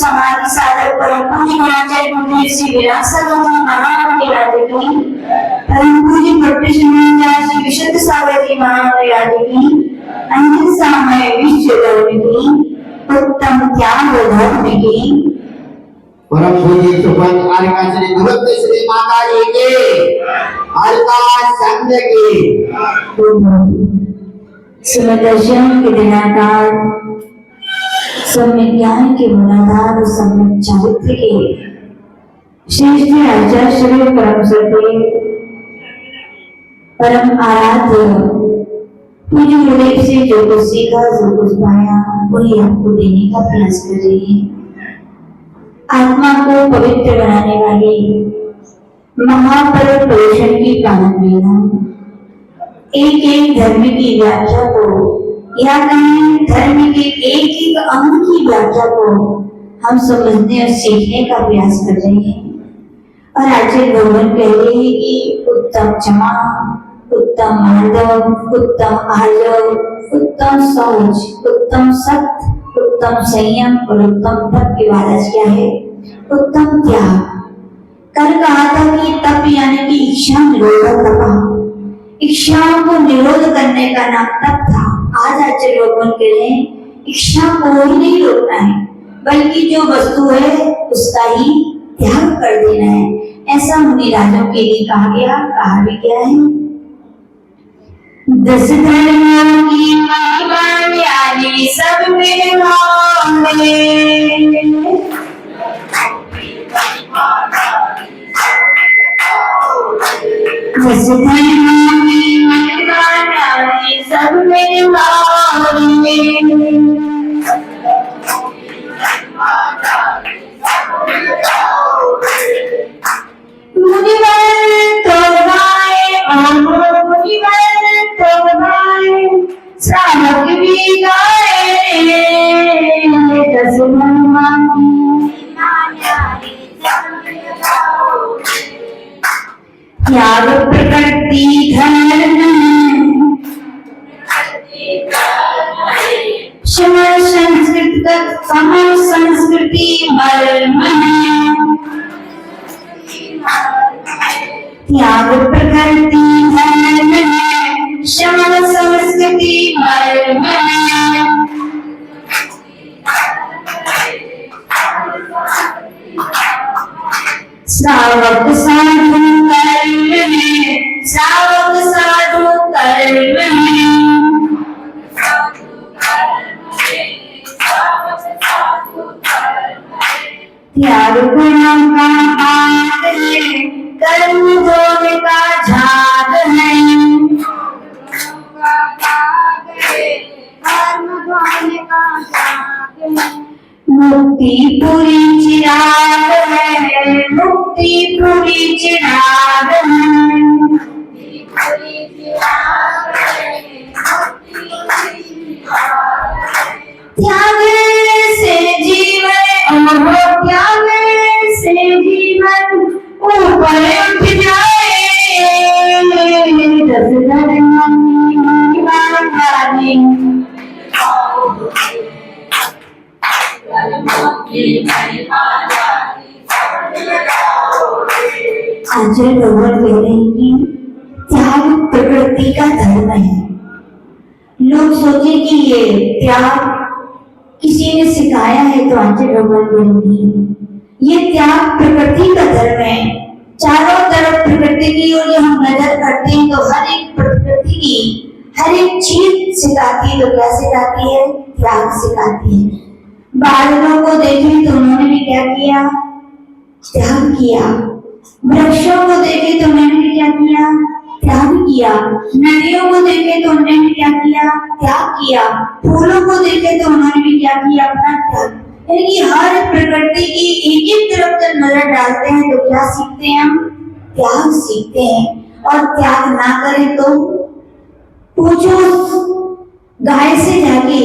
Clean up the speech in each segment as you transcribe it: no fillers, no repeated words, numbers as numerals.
समाधि साधक परम पूज्य गुणाचार्य गुरुदेव श्री विरासत महाराज के राजे की परम पूज्य प्रत्यक्ष श्री विशुद्ध सागर जी महाराज की अंतिम समय विश्व धर्म की उत्तम त्याग धर्म की परम पूज्य सुपंच आर्काश्री गुरुदेव श्री माता जी के आर्काश संघ की सुमदर्शन के दिनाकार सम्यक ज्ञान के मूलाधार और सम्यक चारित्र के श्रेष्ठ आचार्य श्री परम सत्य परम आराध्य पूज्य गुरुदेव से जो कुछ सीखा जो कुछ पाया वही आपको देने का प्रयास कर रही है। आत्मा को पवित्र बनाने वाले महापर्व प्रदर्शन की पालन लेना एक एक धर्म की व्याख्या को या कहें धर्म के एक एक अंग की व्याख्या को हम समझने और सीखने का प्रयास कर रहे हैं। और आचार्य भगवान कह रहे हैं कि उत्तम क्षमा, उत्तम मार्दव, उत्तम आर्जव, उत्तम शौच, उत्तम सत्य, उत्तम संयम और उत्तम तप की वारस क्या है? उत्तम त्याग। कल कहा था कि तप यानी कि इच्छा निरोधक तपा, इच्छाओं को निरोध करने का नाम तप था। आज आचार्य भगवान कह रहे हैं इच्छा को ही नहीं रोकना है बल्कि जो वस्तु है उसका ही त्याग कर देना है। ऐसा मुनि राजों के लिए कहा गया। कहा भी क्या है? 10 धर्मों की महिमा न्यारी सब में होंगे, 10 धर्मों की महिमा न्यारी सब में होंगे, मुनिवर तो गाए और मुनिवर तो गाए, श्रावक भी गाए 10 धर्मों की त्याग प्रकृति धर्म समर संस्कृति मर्म त्याग प्रकृति धर्म समर संस्कृति मर्म श्रावक साधु कर्म में, श्रावक साधु कर्म में, त्याग गुणों का भाग है, कर्म जोड़ का झाग है, मुक्ति पूरी चिराग है, मुक्ति पूरी चिराग है, त्याग से जीवन और त्याग से जीवन ऊपर उठ जाए 10 धर्मों की महिमा आचार्य भगवान कह रहे हैं कि त्याग प्रकृति का धर्म है। लोग सोचे कि ये त्याग किसी ने सिखाया है तो आचार्य भगवान बोलेंगे ये त्याग प्रकृति का धर्म है। चारों तरफ प्रकृति की ओर जब हम नजर करते हैं तो हर एक प्रकृति की हर एक चीज सिखाती है। तो क्या सिखाती है? त्याग सिखाती है। बादलों को देखें तो उन्होंने भी क्या किया? त्याग किया। वृक्षों को देखे तो उन्होंने भी क्या किया? त्याग किया। नदियों को देखे तो उन्होंने भी क्या किया? त्याग किया। फूलों को देखे तो उन्होंने भी क्या किया? अपना त्याग। यानी कि हर प्रकृति की एक एक तरफ जब नजर डालते हैं तो क्या सीखते हैं? हम त्याग सीखते हैं। और त्याग ना करें तो पूछो गाय से जाके,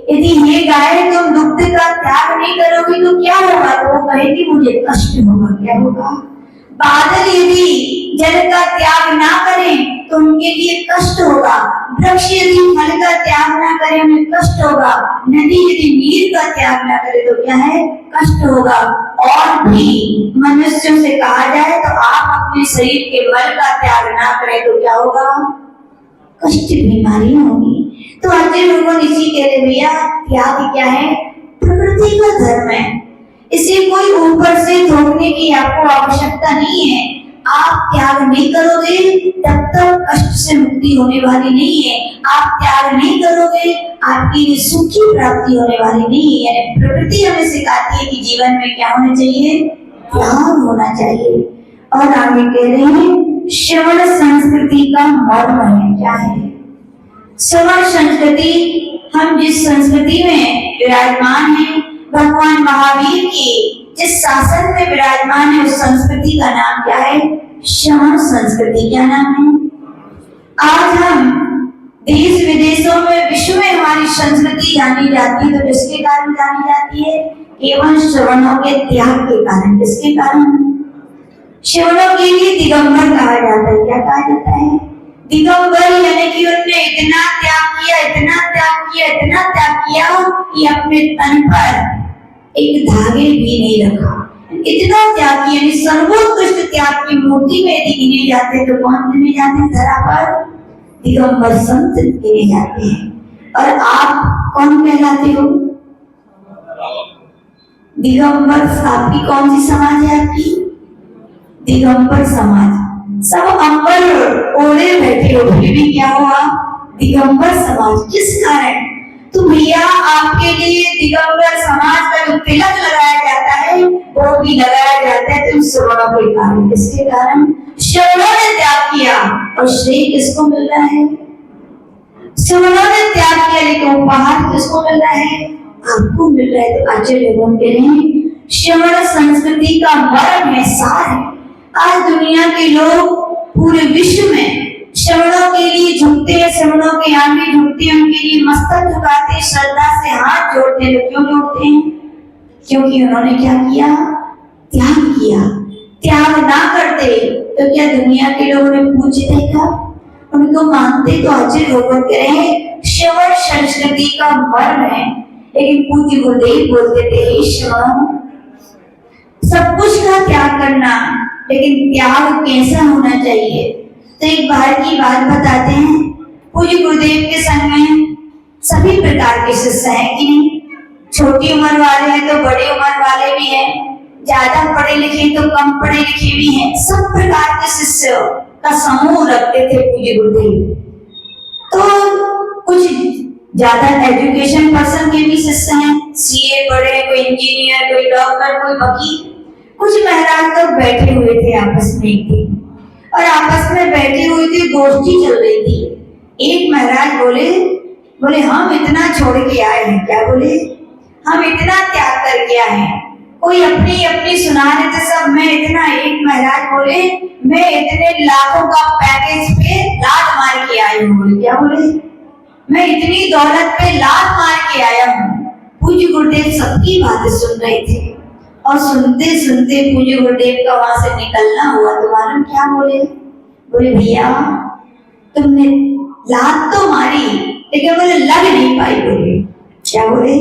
यदि ये गाय तुम दुग्ध का त्याग नहीं करोगी तो क्या होगा? तो वो कहेगी मुझे कष्ट होगा। क्या होगा? बादल यदि जल का त्याग ना करें तो उनके लिए कष्ट होगा। वृक्ष यदि फल का त्याग ना करे उन्हें कष्ट होगा। नदी यदि नीर का त्याग ना करे तो क्या है, कष्ट होगा। और भी मनुष्यों से कहा जाए तो आप अपने शरीर के मल का त्याग ना करें तो क्या होगा, कष्ट, बीमारी होगी। तो आचार्य भगवान इसी कह रहे भैया त्याग क्या है, प्रकृति का धर्म है। इसे कोई ऊपर से थोपने की आपको आवश्यकता नहीं है। आप त्याग नहीं करोगे तब तक कष्ट से मुक्ति होने वाली नहीं है। आप त्याग नहीं करोगे आपके लिए सुख की प्राप्ति होने वाली नहीं है। यानी प्रकृति हमें सिखाती है कि जीवन में क्या होना चाहिए, त्याग होना चाहिए। और आगे कह रहे हैं श्रवण संस्कृति का मर्म है, क्या है श्रवण संस्कृति। हम जिस संस्कृति में विराजमान हैं, भगवान महावीर की जिस शासन में विराजमान है उस संस्कृति का नाम क्या है, श्रवण संस्कृति। क्या नाम है। आज हम देश विदेशों में, विश्व में हमारी संस्कृति जानी जाती है तो किसके कारण जानी जाती है, केवल श्रवणों के त्याग के कारण। किसके कारण, श्रवणों के लिए दिगंबर कहा जाता है। क्या कहा जाता है, दिगंबर, यानी कि उन्होंने इतना त्याग किया, इतना त्याग किया, इतना त्याग किया कि अपने तन पर एक धागे भी नहीं रखा। इतना त्याग किया, यानी सर्वोत्कृष्ट त्याग की मूर्ति में यदि गिने जाते तो कौन गिने जाते हैं धरा पर, दिगंबर संत गिने जाते हैं। और आप कौन कहलाते हो, दिगंबर। आपकी कौन सी समाज है, आपकी दिगंबर समाज। सब अंबर ओढ़े बैठे हो फिर भी क्या हुआ, दिगंबर समाज। किस कारण, तो भैया आपके लिए दिगंबर समाज का जो तिलक लगाया जाता है वो भी लगाया जाता है तो श्रवणों के कारण। किसके कारण, श्रवणों ने त्याग किया और श्रेय किसको मिल रहा है, श्रवणों ने त्याग किया लेकिन उपहार किसको मिल रहा है, आपको मिल रहा है। तो आचार्य भगवान कह रहे हैं श्रवण संस्कृति का मर्म है, सार है। आज दुनिया के लोग पूरे विश्व में श्रवणों के लिए झुकते हैं, श्रवणों के आगे झुकते हैं, उनके लिए मस्तक झुकाते हैं, श्रद्धा से हाथ जोड़ते हैं। क्यों जोड़ते हैं, क्योंकि उन्होंने क्या किया, त्याग किया। त्याग ना करते तो क्या दुनिया के लोग उन्हें पूछते क्या, उनको मानते। तो आचार्य भगवान कह रहे हैं श्रवण संस्कृति का मर्म है। लेकिन पूज्य गुरुदेव बोलते थे श्रवण सब कुछ का त्याग करना, लेकिन त्याग कैसा होना चाहिए। तो एक बार की बात बताते हैं। पूज्य गुरुदेव के संग में सभी प्रकार के शिष्य हैं कि नहीं, छोटी उम्र वाले हैं तो बड़ी उम्र वाले भी हैं, ज्यादा पढ़े लिखे तो कम पढ़े लिखे भी हैं। सब प्रकार के शिष्य का समूह रखते थे पूज्य गुरुदेव। तो कुछ ज्यादा एजुकेशन पर्सन के भी शिष्य हैं, सीए पढ़े, कोई इंजीनियर, कोई डॉक्टर, कोई वकील। कुछ महाराज लोग बैठे हुए थे आपस में एक दिन, और आपस में बैठे हुए थे, गोष्ठी चल रही थी। एक महाराज बोले हम इतना छोड़ के आए हैं। क्या बोले, हम इतना त्याग करके आए हैं। कोई अपनी अपनी सुना रहे थे सब, मैं इतना। एक महाराज बोले मैं इतने लाखों का पैकेज पे लात मार के आया हूँ। बोले क्या, बोले मैं इतनी दौलत पे लात मार के आया हूँ। पूज्य गुरुदेव सबकी बातें सुन रहे थे और सुनते सुनते पूज्य गुरुदेव का वहां से निकलना हुआ तो मालूम क्या बोले, बोले भैया तुमने लात तो मारी लेकिन बोले लग नहीं पाई। बोले क्या, बोले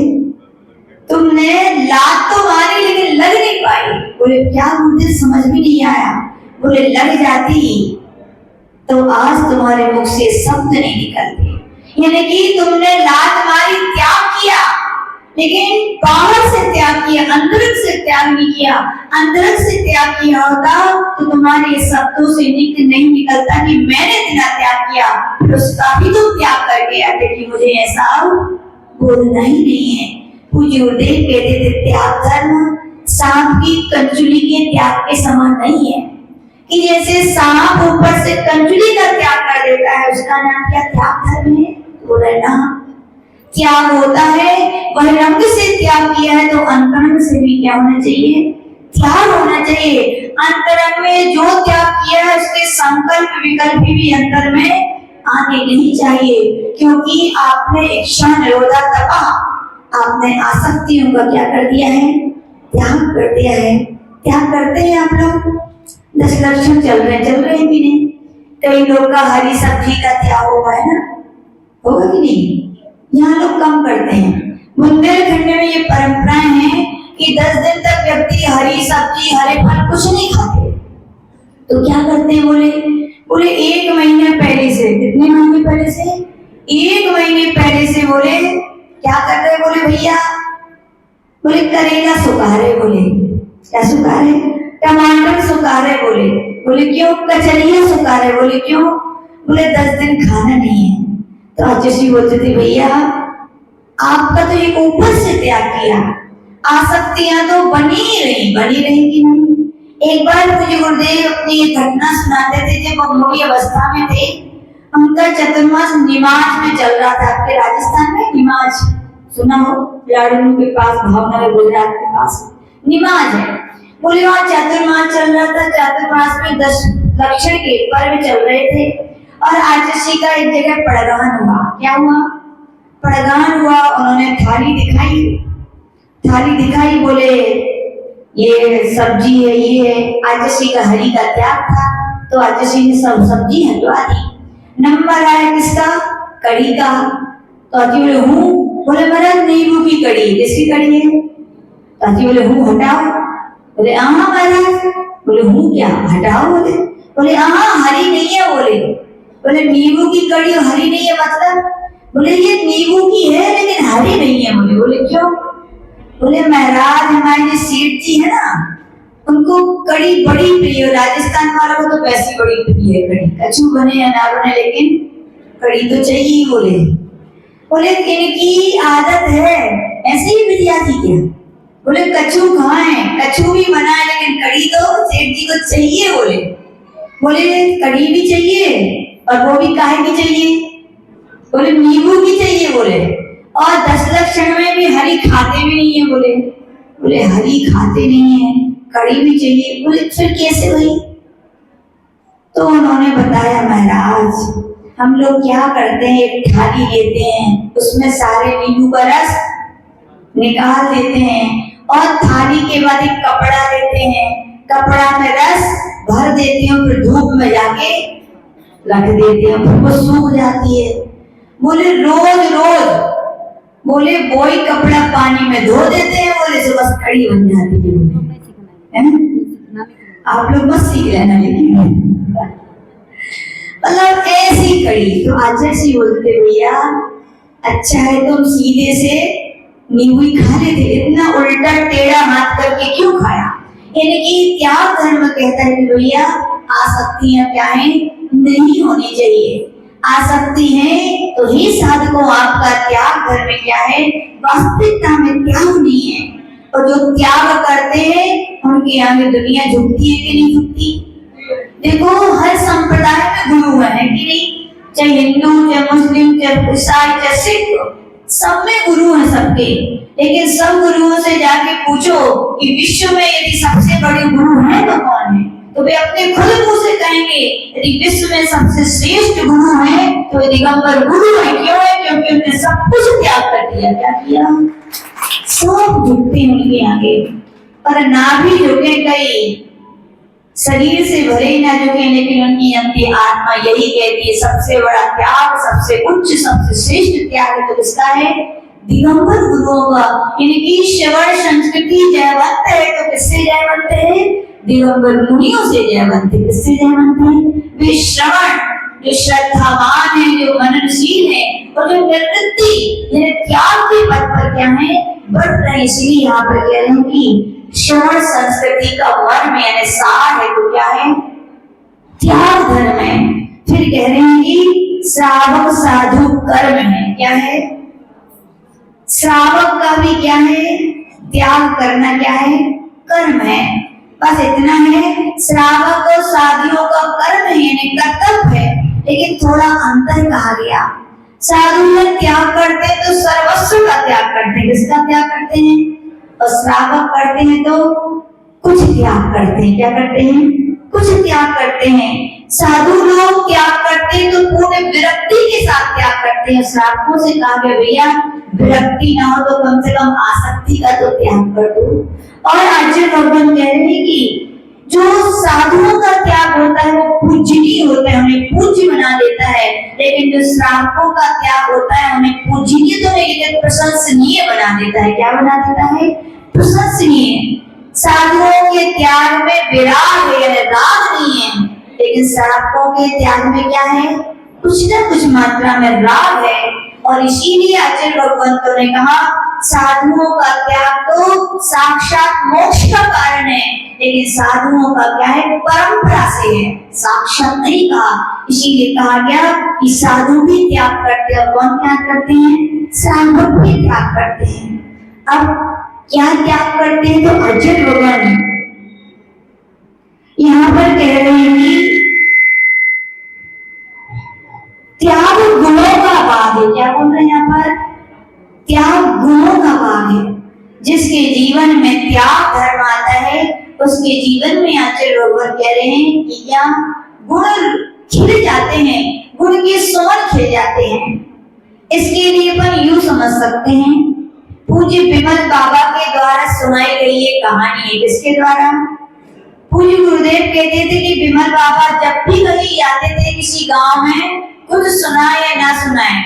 तुमने लात तो मारी लेकिन लग नहीं पाई। बोले क्या मुझे समझ में नहीं आया। बोले लग जाती तो आज तुम्हारे मुख से शब्द नहीं निकलते। यानी कि तुमने लात मारी, त्याग किया, लेकिन बाहर से त्याग किया, अंदर से त्याग नहीं किया। अंदर से त्याग किया होता तो तुम्हारे शब्दों से नहीं निकलता कि मैंने इतना त्याग किया, फिर उसका भी तुम त्याग करके आते कि मुझे ऐसा बोलना ही नहीं है। पूज्य गुरुदेव कहते थे त्याग धर्म सांप की कंचुली के त्याग के समान नहीं है। कि जैसे सांप ऊपर से कंचुली का त्याग कर देता है उसका नाम क्या, त्याग धर्म है। बोले ना, त्याग होता है वह रंग से त्याग किया है तो अंतरंग से भी क्या होना चाहिए, त्याग होना चाहिए। अंतरंग में जो त्याग किया है उसके संकल्प विकल्प भी अंतर में आने नहीं चाहिए। क्योंकि आपने इच्छा निरोधा तपा, आपने आसक्तियों का क्या कर दिया है, त्याग कर दिया है। त्याग करते हैं आप लोग, 10 लक्षण चल रहे भी नहीं। कई लोग का हरी सब्जी का त्याग होगा, है ना, होगा कि नहीं? यहाँ लोग कम करते हैं। बुंदेलखंड में ये परंपराएं हैं कि 10 दिन तक व्यक्ति हरी सब्जी हरे फल कुछ नहीं खाते। तो क्या करते हैं, बोले 1 महीने पहले से, कितने महीने पहले से, 1 महीने पहले से बोले क्या करते हैं, बोले भैया, बोले करेला सुखा रहे, बोले क्या सुखा रहे, टमाटर सुखा रहे, बोले क्यों, कचरिया सुखा रहे, बोले क्यों, बोले 10 दिन खाना नहीं है। तो आचार्य बोलते थे भैया आपका तो ये ऊपर से त्याग किया, आसक्तियां तो बनी रहेगी नहीं। एक बार मुझे गुरुदेव अपनी ये घटना सुनाते थे जब वो मोटी अवस्था में थे। उनका चतुर्मास निमाज में चल रहा था। आपके राजस्थान में निमाज सुना हो, लाड़ू के पास, भावनगर गुजरात के पास निमाज है। बोले वहां चतुर्मास चल रहा था। चतुर्मास में 10 लक्षण के पर्व चल रहे थे और आचार्य का एक जगह पड़गान हुआ। क्या हुआ, पड़गान हुआ। उन्होंने थाली दिखाई, बोले ये सब्जी है, ये है। आचार्य का हरि का त्याग था तो आचार्य ने सब सब्जी हटवा दी। नंबर आया किसका, कड़ी का। तो आचार्य बोले हूँ, बोले महाराज नींबू की कड़ी, किसकी कड़ी है? तो आचार्य बोले हूँ हटाओ, बोले हाँ महाराज, बोले हूँ क्या हटाओ, बोले हाँ हरी नहीं है, बोले नींबू की कड़ी हरी नहीं है मतलब, बोले ये नींबू की है लेकिन हरी नहीं है। बोले क्यों? बोले महाराज हमारे जो सेठ जी है ना, उनको कड़ी बड़ी प्रिय, राजस्थान वालों को तो वैसी बड़ी प्रिय है कड़ी, कछू बने या ना बने लेकिन कड़ी तो चाहिए। बोले इनकी आदत है, ऐसे ही बिटिया थी क्या? बोले कछू खाएं, कछू भी बनाए लेकिन कड़ी तो सेठ जी को चाहिए। बोले कड़ी भी चाहिए और वो भी काहे की चाहिए? बोले नींबू की चाहिए। और 10 लक्षण में भी हरी खाते भी नहीं है। बोले हरी खाते नहीं है, कड़ी भी चाहिए। बोले फिर कैसे हुई? तो उन्होंने बताया महाराज हम लोग क्या करते हैं, एक थाली लेते हैं, उसमें सारे नींबू का रस निकाल देते हैं और थाली के बाद एक कपड़ा लेते हैं, कपड़ा में रस भर देते हैं, फिर धूप में जाके रख देते हैं, फिर वो सूख जाती है। बोले रोज बोले वही कपड़ा पानी में धो देते हैं, बोले से बस कड़ी बन जाती है। आप लोग बस सीख लेना, लेकिन मतलब ऐसी कड़ी। तो आचार्य जी बोलते भैया अच्छा है तुम सीधे से नींबू ही खा लेते, इतना उल्टा टेढ़ा हाथ करके क्यों खाया? यानी कि त्याग धर्म कहता है कि भैया आसक्तियां क्या है, नहीं होनी चाहिए। आसक्ति है तो ही साधकों आपका त्याग धर्म क्या है, वास्तविकता में त्याग नहीं है। और जो त्याग करते हैं उनके आगे दुनिया झुकती है कि नहीं झुकती? देखो हर संप्रदाय में गुरु है कि नहीं, चाहे हिंदू, चाहे मुस्लिम, चाहे ईसाई, चाहे सिख, सब में गुरु है सबके। लेकिन सब गुरुओं से जाके पूछो कि विश्व में यदि सबसे बड़े गुरु हैं तो कौन है, तो वे अपने खुद मुंह से कहेंगे यदि विश्व में सबसे श्रेष्ठ गुरु है तो ये दिगंबर गुरु है। क्यों है? क्योंकि उन्होंने सब कुछ त्याग कर दिया। क्या किया? सब झुकते उनके आगे, पर ना भी झुके, कई शरीर से भरे ना झुके, लेकिन उनकी अंतिम आत्मा यही कहती है सबसे बड़ा त्याग, सबसे उच्च, सबसे श्रेष्ठ त्याग तो किसका है? दिगंबर गुरुओं का। इनकी श्रवण संस्कृति जयवंत है तो किससे जयवंत है? दिगंबर मुनियों से जयवंत है। किससे जयवंत है? वे श्रवण, जो श्रद्धावान है, जो मननशील है और जो निर्वृत्ति यानी त्याग के पथ पर क्या है, बढ़ रहे। इसलिए यहाँ पर कह रहे हैं कि श्रवण संस्कृति का वर्म यानी सार है तो क्या है? त्याग धर्म है। फिर कह रहे हैं कि श्रावक साधु कर्म है। क्या है? श्रावक का भी क्या है? त्याग करना क्या है? कर्म है। बस इतना है। श्रावक और साधुओं का कर्म है यानी कर्तव्य है, लेकिन थोड़ा अंतर कहा गया। साधु में त्याग करते तो सर्वस्व का त्याग करते हैं। किसका त्याग करते हैं? और श्रावक करते हैं तो कुछ त्याग करते हैं। क्या करते हैं? कुछ त्याग करते हैं। साधु लोग त्याग करते हैं तो पूर्ण विरक्ति के साथ त्याग करते हैं। श्रावकों से कहा गया भैया विरक्ति ना हो तो कम से कम आसक्ति का तो त्याग कर दो। और आचार्य भगवान कह रहे हैं कि जो साधुओं का त्याग होता है वो पूजनीय होता है, हमें पूज्य बना देता है। लेकिन जो श्रावकों का त्याग होता है हमें पूजनीय तो नहीं लेकिन प्रशंसनीय बना देता है। क्या बना देता है? प्रशंसनीय। साधुओं के त्याग में विराग है, राग नहीं है, लेकिन श्रावकों के त्याग में क्या है? कुछ न कुछ मात्रा में राग है। और इसीलिए आचार्य भगवंतों ने कहा साधुओं का त्याग तो साक्षात मोक्ष का कारण है, लेकिन साधुओं का क्या है? परंपरा से है, साक्षात नहीं कहा। इसीलिए कहा गया कि साधु भी त्याग करते हैं। कौन त्याग करते हैं? श्रावक भी त्याग करते हैं। अब क्या त्याग करते हैं? तो आचार्य भगवान यहाँ पर कह रहे हैं कि त्याग गुणों का भाग है। क्या बोल रहे हैं यहाँ पर? त्याग गुणों का भाग है। जिसके जीवन में त्याग धर्म आता है उसके जीवन में आचार्य भगवान कह रहे हैं कि क्या गुण खिल जाते हैं, गुण के सुमन खिल जाते हैं। इसके लिए अपन यूं समझ सकते हैं, पूज्य विमल बाबा के द्वारा सुनाई गई ये कहानी है। किसके द्वारा? पूज्य गुरुदेव कहते थे कि विमल बाबा जब भी कहीं आते थे किसी गांव में, कुछ सुनाए या ना सुनाए,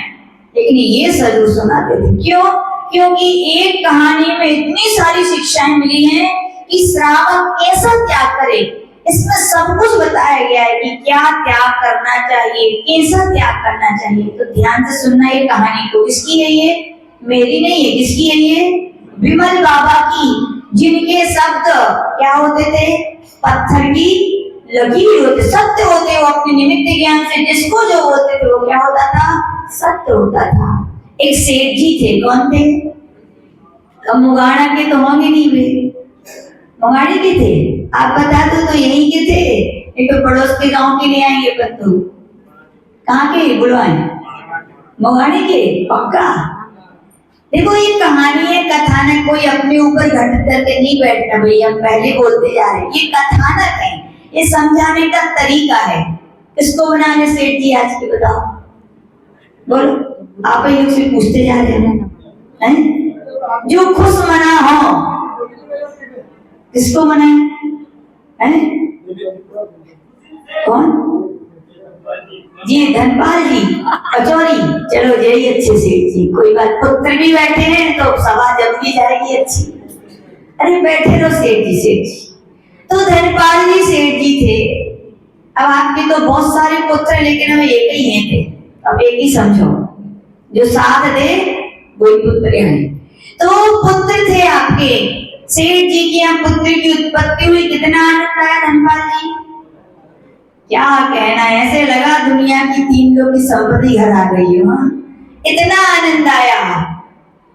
लेकिन ये जरूर सुनाते थे। क्यों? क्योंकि एक कहानी में इतनी सारी शिक्षाएं मिली हैं कि श्रावक कैसा त्याग करे, इसमें सब कुछ बताया गया है कि क्या त्याग करना चाहिए, कैसा त्याग करना चाहिए। तो ध्यान से सुनना ये कहानी को। किसकी है ये? मेरी नहीं है। किसकी है ये? विमल बाबा की, जिनके शब्द क्या होते थे? पत्थर की लकीर होते, सत्य होते। वो अपने निमित्त ज्ञान से जिसको जो बोलते थे वो क्या होता था? सत्य होता था। एक सेठ जी थे। कौन थे? अब मुगाड़ा के तो होंगे नहीं वे, मुगाड़े के थे। आप बता दो तो यही के थे, एक तो पड़ोस के गांव के ले आएंगे पत्तू। कहाँ के बुलवाए? मुगाड़े के पक्का। देखो ये कहानी है, कथानक। कोई अपने ऊपर घट करके नहीं बैठना भैया, हम पहले बोलते जा रहे हैं। ये कथानक है, ये समझाने का तरीका है। किसको बनाने सेठ जी आज के बताओ? बोलो, आप ही लोग से पूछते जा रहे हैं। जो खुश मना हो, किसको मनाए? कौन जी? धनपाल जी, कचौरी। चलो यही अच्छे सेठ जी, कोई बात। पुत्र भी बैठे हैं तो सभा जम भी जाएगी अच्छी। अरे बैठे रहो सेठ जी। सेठ जी तो धनपाल जी सेठ जी थे। अब आपके तो बहुत सारे पुत्र, लेकिन हमें एक ही हैं थे। अब एक ही समझो, जो साथ दे वही पुत्र हैं। तो पुत्र थे आपके सेठ जी के यहाँ, पुत्र की उत्पत्ति हुई। कितना आनंद आया धनपाल जी, क्या कहना है। ऐसे लगा दुनिया की 3 लोग की संपत्ति घर आ गई हो। इतना आनंद आया।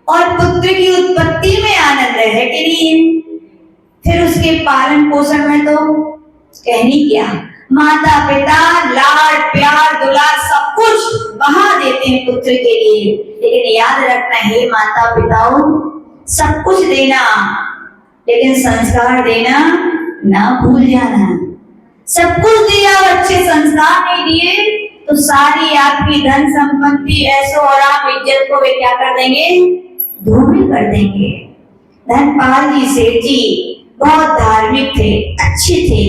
और पुत्र की उत्पत्ति में आनंद है कि नहीं? फिर उसके पालन पोषण में तो कहनी क्या, माता पिता लाड प्यार दुलार सब कुछ बहा देते हैं पुत्र के लिए। लेकिन याद रखना है माता पिताओं, सब कुछ देना लेकिन संस्कार देना ना भूल जाना। सब कुछ दिया और अच्छे संस्कार नहीं दिए तो सारी आपकी धन संपत्ति ऐसो और आप इज्जत को वे क्या कर देंगे? धूमिल कर देंगे। धनपाल जी सेठ जी बहुत धार्मिक थे, अच्छे थे।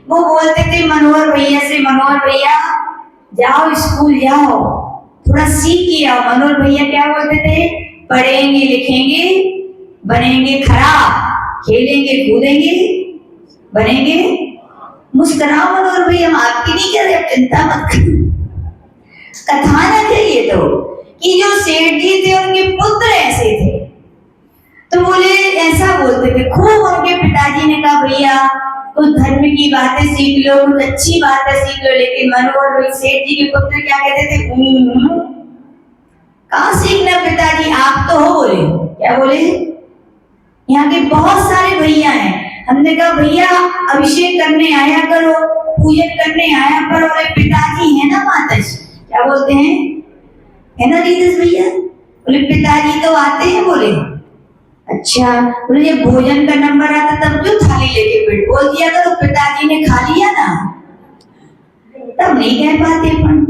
वो बोलते थे मनोहर भैया से, मनोहर भैया जाओ स्कूल जाओ, थोड़ा सीख के आओ। मनोहर भैया क्या बोलते थे? पढ़ेंगे लिखेंगे बनेंगे खराब, खेलेंगे कूदेंगे बनेंगे। मुस्कुराओ मनोहर भैया, हम आपकी नहीं कर रहे, चिंता मत करो। कथानक है ये तो कि जो सेठ जी थे उनके पुत्र ऐसे थे। तो बोले, ऐसा बोलते थे खूब। उनके पिताजी ने कहा भैया कुछ धर्म की बातें सीख लो, कुछ अच्छी बातें सीख लो। लेकिन मनोहर भाई सेठ जी के पुत्र क्या कहते थे? कहाँ सीखना पिताजी, आप तो हो। बोले क्या बोले? यहाँ के बहुत सारे भैया हैं। हमने कहा भैया अभिषेक करने आया करो, पूजन करने आया करो। पिताजी है ना माता जी, क्या बोलते हैं? है ना रीतिश भैया? बोले पिताजी तो आते हैं। बोले अच्छा। बोले जब भोजन का नंबर आता तब क्यों थाली लेके बैठ? बोल दिया तो पिताजी ने खा लिया ना, तब नहीं कह पाते अपन।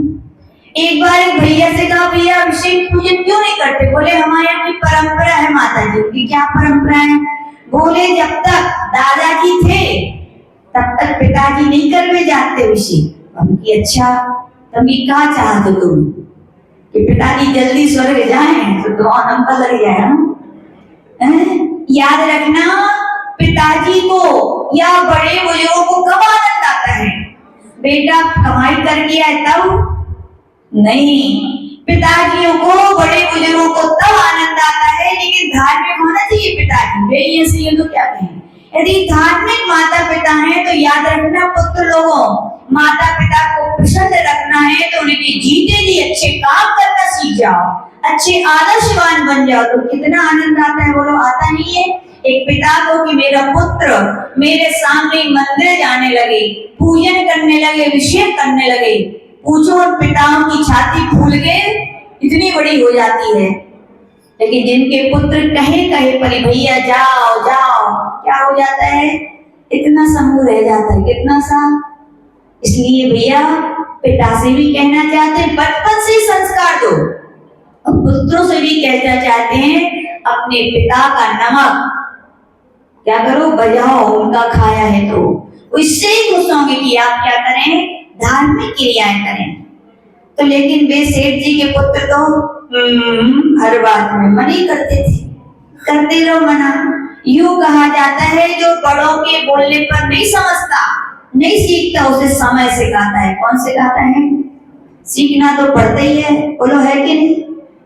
एक बार एक भैया से कहा भैया अभिषेक पूजन क्यों नहीं करते? बोले हमारे यहाँ की परंपरा है माता जी की। क्या परंपरा है? बोले जब तक दादाजी थे तब तक पिताजी नहीं करवे जाते उसे। हम कि अच्छा तभी क्या चाहते तुम कि पिताजी जल्दी स्वर्ग जाएं तो दुआ नंबर लग जाए हम। याद रखना पिताजी को या बड़े बुजुर्गों को कब आनंद आता है? बेटा कमाई करके आए तब नहीं, पिताजियों को बड़े बुजुर्गों को तब आनंद आता है। लेकिन धार्मिक होना चाहिए पिताजी, वे ऐसे ही तो क्या कहें। यदि धार्मिक माता पिता हैं तो याद रखना पुत्र लोगों, माता पिता को प्रसन्न रखना है तो उनके जीते जी अच्छे काम करना सीख जाओ, अच्छे आदर्शवान बन जाओ तो कितना आनंद आता है बोलो। आता नहीं है एक पिता को कि मेरा पुत्र मेरे सामने मंदिर जाने लगे, पूजन करने लगे, अभिषेक करने लगे। पूछो उन पिताओं की छाती फूल के इतनी बड़ी हो जाती है। लेकिन जिनके पुत्र कहे कहे पर भैया जाओ जाओ, क्या हो जाता है? इतना समूह रह जाता है, कितना सा। इसलिए भैया पिता से भी कहना चाहते हैं बचपन से संस्कार दो, और पुत्रों से भी कहना चाहते हैं अपने पिता का नमक क्या करो बजाओ, उनका खाया है तो इससे ही खुश होंगे कि आप क्या करें, धार्मिक क्रियाएं करें। तो लेकिन वे सेठ जी के पुत्र तो हर बात में मना करते थे, करते रहो मना। यूं कहा जाता है जो बड़ों के बोलने पर नहीं समझता, नहीं सीखता, उसे समय सिखाता है। कौन सिखाता है? सीखना तो पड़ता ही है, बोलो है कि नहीं?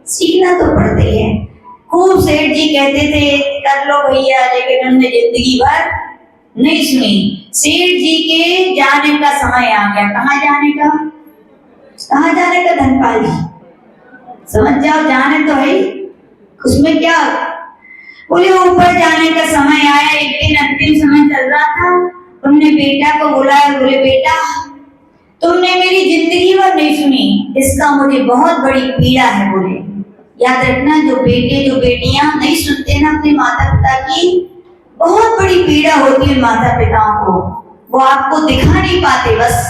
सीखना तो पड़ता ही है। खूब सेठ जी कहते थे कर लो भैया, लेकिन उन्होंने जिंदगी भर नहीं सुनी। सेठ जी के जाने का समय आ गया। कहाँ जाने का? कहाँ जाने का धनपाल जी? समझ जाओ, जाने तो है, उसमें क्या। बोले ऊपर जाने का समय आया। एक दिन अंतिम समय चल रहा था, उन्होंने बेटा को बुलाया। बोले बेटा तुमने मेरी जिंदगी भर नहीं सुनी, इसका मुझे बहुत बड़ी पीड़ा है। बोले याद रखना जो बेटे जो बेटियां नहीं सुनते ना अपने माता पिता की, बहुत बड़ी पीड़ा होती है माता पिताओं को। वो आपको दिखा नहीं पाते बस,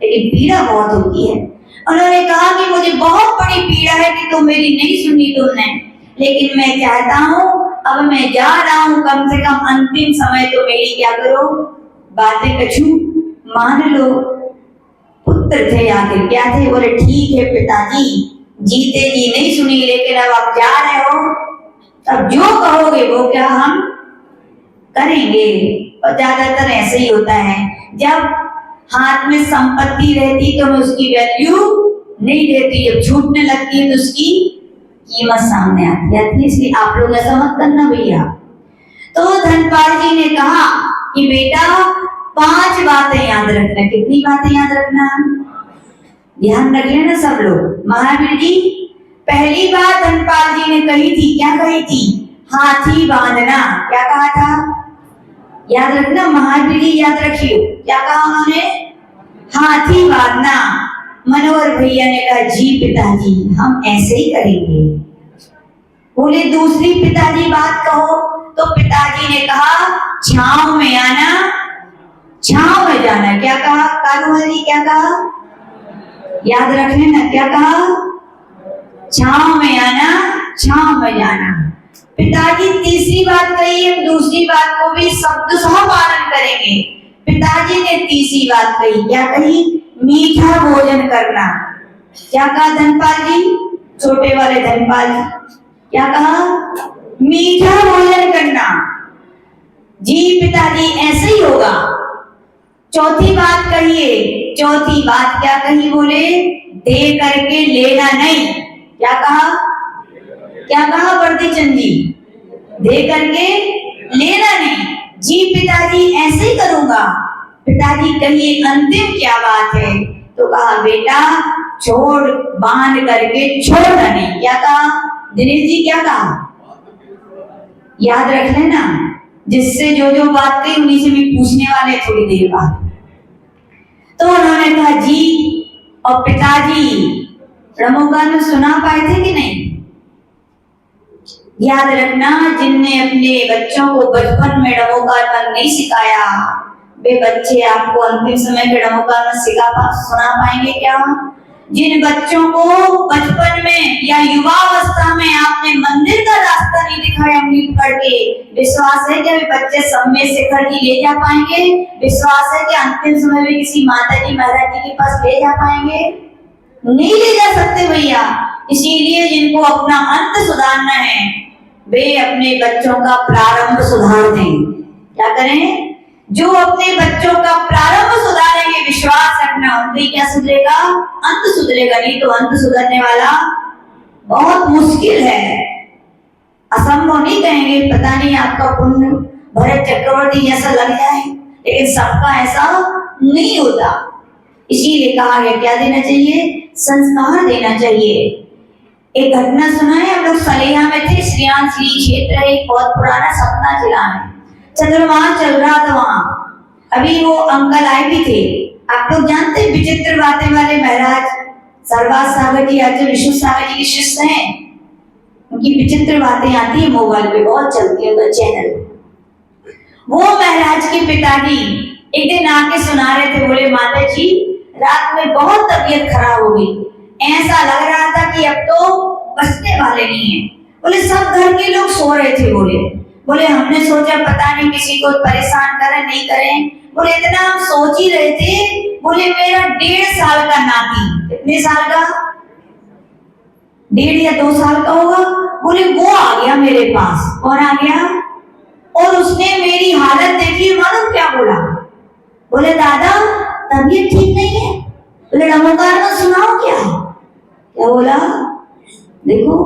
लेकिन पीड़ा बहुत होती है। उन्होंने कहा कि मुझे बहुत बड़ी पीड़ा है कि तुम मेरी नहीं सुनी तुमने, लेकिन मैं चाहता हूँ अब मैं जा रहा हूँ, कम से कम अंतिम समय तो मेरी क्या करो, बातें कछू मान लो। पुत्र थे आखिर क्या थे? बोले ठीक है पिताजी, जीते जी नहीं सुनी, लेकिन अब आप जा रहे हो, अब जो कहोगे वो क्या हम करेंगे। और ज्यादातर ऐसे ही होता है, जब हाथ में संपत्ति रहती तो उसकी वैल्यू नहीं देती, जब छूटने लगती है तो उसकी कीमत सामने आती है। इसलिए आप लोग ऐसा मत करना भैया। तो धनपाल जी ने कहा कि बेटा 5 बातें याद रखना। कितनी बातें याद रखना? ध्यान रख लेना सब लोग। महावीर जी पहली बात धनपाल जी ने कही थी, क्या कही थी? हाथी बांधना। क्या कहा था? याद रखना, महावीर जी याद रखियो, क्या कहा उन्होंने? हाथी बांधना। मनोहर भैया ने कहा जी पिताजी हम ऐसे ही करेंगे। बोले दूसरी पिताजी बात कहो, तो पिताजी ने कहा छांव में आना, छांव में जाना। क्या कहा कालूहल जी? क्या कहा? याद रख लेना, क्या कहा? छांव में आना, छांव में जाना। पिताजी तीसरी बात कही, हम दूसरी बात को भी शब्द सह पालन करेंगे। पिताजी ने तीसरी बात कही, क्या कही? मीठा भोजन करना। क्या कहा धनपाल जी? छोटे वाले धनपाल जी क्या कहा? मीठा भोजन करना। जी पिताजी ऐसे ही होगा। चौथी बात कहिए, चौथी बात क्या कही? बोले दे करके लेना नहीं। क्या कहा? क्या कहा वर्दी चंद जी? दे करके लेना नहीं। जी पिताजी ऐसे ही करूंगा। पिताजी कहिए अंतिम क्या बात है? तो कहा बेटा छोड़, बांध करके छोड़ना नहीं। क्या कहा दिनेश जी? क्या कहा? याद रख लेना, जिससे जो जो बात कही उन्हीं से भी पूछने वाले थोड़ी देर बाद। तो उन्होंने कहा जी और पिताजी रमोगान में सुना पाए थे कि नहीं? याद रखना, जिनने अपने बच्चों को बचपन में रमोगान नहीं सिखाया, वे बच्चे आपको अंतिम समय के रमोगान सुना पाएंगे क्या? जिन बच्चों को बचपन में या युवावस्था में आपने मंदिर का रास्ता नहीं दिखाया उंगली पकड़ के, विश्वास है कि वे बच्चे समय से घर ही ले जा पाएंगे? विश्वास है कि अंतिम समय में किसी माता जी महाराज जी के पास ले जा पाएंगे? नहीं ले जा सकते भैया। इसीलिए जिनको अपना अंत सुधारना है वे अपने बच्चों का प्रारंभ सुधार दें। क्या करें? जो अपने बच्चों का प्रारंभ सुधारेंगे, विश्वास रखना उनकी क्या सुधरेगा? अंत सुधरेगा। नहीं तो अंत सुधरने वाला बहुत मुश्किल है, असंभव नहीं कहेंगे। पता नहीं आपका पुण्य भरत चक्रवर्ती जैसा लग जाए, लेकिन सबका ऐसा नहीं होता। इसीलिए कहा गया क्या देना चाहिए? संस्कार देना चाहिए। एक घटना सुना है, हम लोग सलेहा में थे, श्री क्षेत्र है, एक बहुत पुराना सपना जिला है, चंद्रमास चल रहा था वहां। अभी वो अंकल आए भी थे। आप लोग जानते हैं विचित्र बातें वाले महाराज सरवास सागर जी, आज विष्णु सागर जी के शिष्य हैं, उनकी विचित्र बातें आती है, मोबाइल पे बहुत चलती है उनका चैनल। वो महाराज के पिताजी एक दिन आके सुना रहे थे, बोले माता जी रात में बहुत तबीयत खराब हो गई, ऐसा लग रहा था कि अब तो बचने वाले नहीं है। बोले सब घर के लोग सो रहे थे। बोले हमने सोचा पता नहीं किसी को परेशान करें नहीं करें। बोले इतना हम सोच ही रहे थे। बोले मेरा 1.5 साल का नाती, कितने साल का? 1.5 या 2 साल का होगा। बोले वो आ गया मेरे पास। कौन आ गया? और उसने मेरी हालत देखी, मालूम क्या बोला? बोले दादा तबीयत ठीक नहीं है। बोले नमोकार में सुनाओ क्या है? क्या बोला? देखो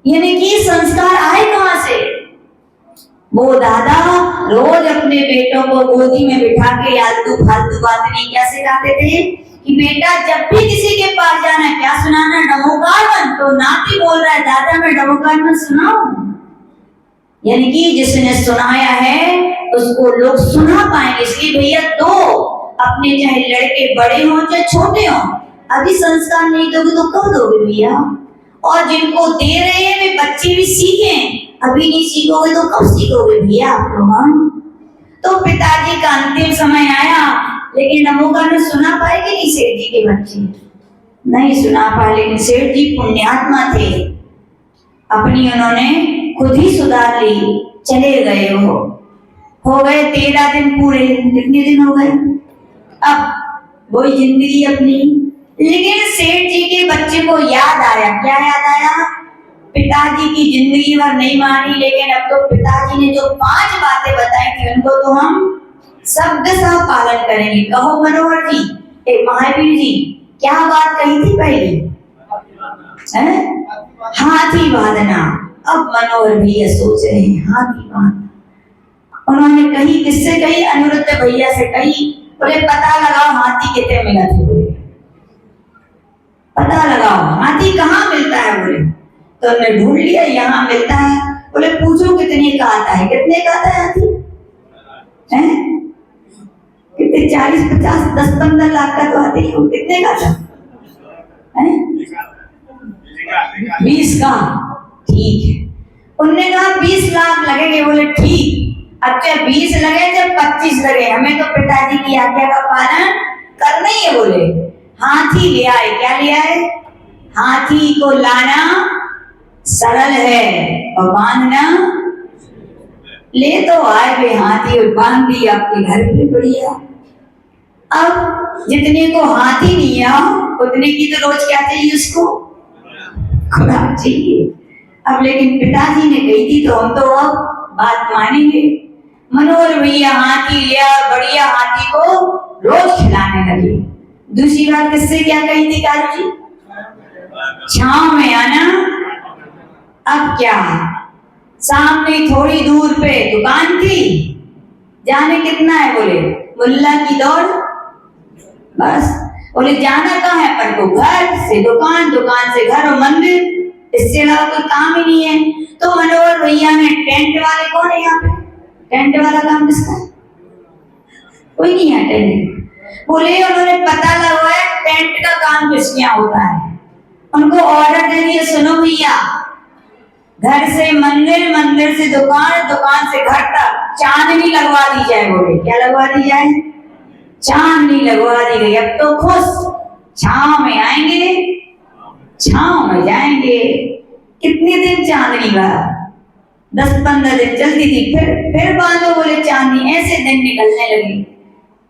यानी कि संस्कार आए कहां से? वो दादा रोज अपने बेटों को गोदी में बिठा के आलतू फालतू बात नहीं क्या सिखाते थे कि बेटा जब भी किसी के पास जाना है क्या सुनाना? नमोकार मन। तो नाती बोल रहा है दादा मैं नमोकार मन सुनाऊं। यानी कि जिसने सुनाया है उसको लोग सुना पाएंगे। इसलिए भैया दो, अपने चाहे लड़के बड़े हों चाहे छोटे हों, अभी संस्कार नहीं दोगे तो कब दोगे भैया? और जिनको दे रहे हैं वे बच्चे भी सीखें, अभी नहीं सीखोगे तो कब सीखोगे भैया आप लोग? तो पिताजी का अंतिम समय आया, लेकिन नमोकार में सुना पाए कि नहीं? सेठ जी के बच्चे नहीं सुना पाए, लेकिन सेठ जी पुण्यात्मा थे, अपनी उन्होंने खुद ही सुधार ली। चले गए, हो गए 13 दिन पूरे। कितने दिन हो गए? अब वही जिंदगी अपनी। लेकिन सेठ जी के बच्चे को याद आया। क्या याद आया? पिताजी की जिंदगी भर नहीं मानी, लेकिन अब तो पिताजी ने जो 5 बातें बताई थी उनको तो हम शब्द सह पालन करेंगे। कहो मनोहर जी, महावीर जी, क्या बात कही थी पहले? हाथी बांधना। अब मनोहर भैया सोच रहे हैं हाथी बांधना। उन्होंने कही, किससे कही? अनिरुद्ध भैया से कही। बोले पता लगाओ हाथी कितने मिला थे। बोले पता लगाओ हाथी कहाँ मिलता है। बोले तो हमने ढूंढ लिया, यहाँ मिलता है। बोले पूछो कितने का आता है? कितने का आता है हाथी? कितने? 40, 50, 10, 15 लाख का तो आते ही। कितने का था? 20 का। ठीक है। उनने कहा 20 लाख लगेंगे। बोले ठीक। अब चाहे 20 लगे चाहे 25 लगे, हमें तो पिताजी की आज्ञा का पालन करना ही है। बोले हाथी ले आए। क्या ले आए? हाथी को लाना सरल है और बांधना, ले तो आए वे हाथी और बांध दिया आपके घर पे बढ़िया। अब जितने को हाथी नहीं आओ उतने की तो रोज क्या चाहिए उसको? खुराक चाहिए। अब लेकिन पिताजी ने कही थी तो हम तो अब बात मानेंगे। मनोहर भैया हाथी लिया, बढ़िया हाथी को रोज खिलाने लगे। दूसरी बात किससे क्या कही थी कालू जी? छांव में आना। अब क्या, सामने थोड़ी दूर पे दुकान थी, जाने कितना है? बोले मुल्ला की दौड़। बस बोले जाना कहाँ है अपन को? घर से दुकान, दुकान से घर और मंदिर, इससे अलावा कोई काम ही नहीं है। तो मनोहर भैया ने, टेंट वाले कौन है यहाँ पे? टेंट वाला काम किसका है? कोई नहीं है टेंट। बोले उन्होंने पता लगवाया टेंट का काम किसके यहाँ होता है। उनको ऑर्डर दे दिया, सुनो भैया घर से मंदिर, मंदिर से दुकान, दुकान से घर तक चांदनी लगवा दी जाए। बोले क्या लगवा दी जाए? चांदनी लगवा दी गई। अब तो खुश, छांव में आएंगे, छांव में जाएंगे। कितने दिन चांदनी का, 10-15 दिन चलती थी, फिर बांधो बोले चांदनी, ऐसे दिन निकलने लगे।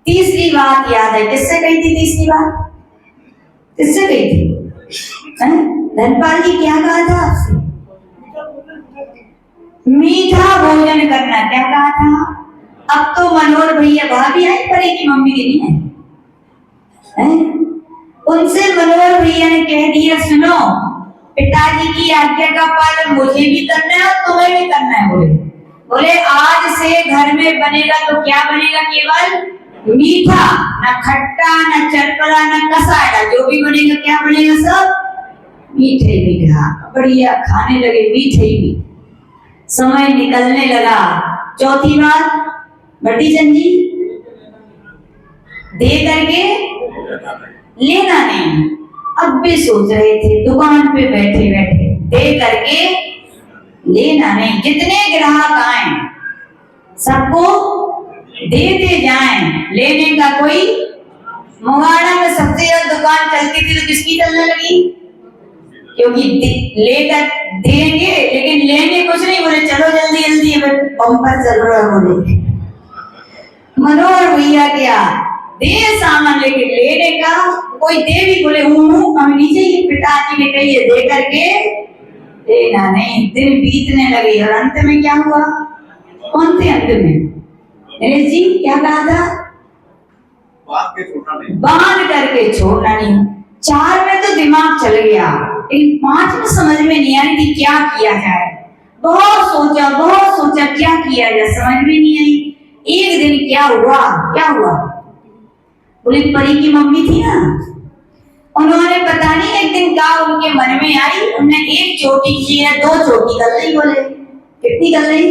तीसरी बात याद है, किससे कही थी तीसरी बात? किससे कही थी? धनपाल जी क्या कहा था आपसे? मीठा भोजन करना, क्या कहा था? अब तो मनोहर भैया, भाभी आई परी की मम्मी के लिए हैं? उनसे मनोहर भैया ने कह दिया, सुनो पिताजी की आज्ञा का पालन मुझे भी करना है और तुम्हें भी करना है। बोले आज से घर में बनेगा तो क्या बनेगा? केवल मीठा, ना खट्टा, ना चटपटा, ना कसाटा, जो भी बनेगा क्या बनेगा? सब मीठे मीठा। बढ़िया खाने लगे मीठे ही। समय निकलने लगा। चौथी बात बड़ी चंद जी, दे करके लेना नहीं। अब भी सोच रहे थे दुकान पे बैठे बैठे, दे करके लेना नहीं। जितने ग्राहक आए सबको देते जाएं, लेने का कोई। मुगाड़ा में सबसे ज्यादा दुकान चलती थी तो किसकी चलने लगी? क्योंकि लेकर देंगे लेकिन लेंगे कुछ नहीं। बोले चलो जल्दी जल्दी, पंपर चल रहा है। बोले मनोहर भैया क्या दे सामान लेके, लेने का कोई दे भी बोले हमें नीचे ही पिताजी ने कही है दे करके देना नहीं। दिन बीतने लगे और अंत में क्या हुआ? कौन थे अंत में? नरेश जी क्या कहा था? बांध करके छोड़ना नहीं। 4 में तो दिमाग चल गया, लेकिन 5 में समझ में नहीं आ रही थी क्या किया जाए। बहुत सोचा क्या किया जाए, समझ में नहीं आई। एक दिन क्या हुआ? बोले परी की मम्मी थी ना, उन्होंने पता नहीं एक दिन क्या उनके मन में आई, उन्होंने एक चोटी की है 2 चोटी कर ली। बोले कितनी कर ली?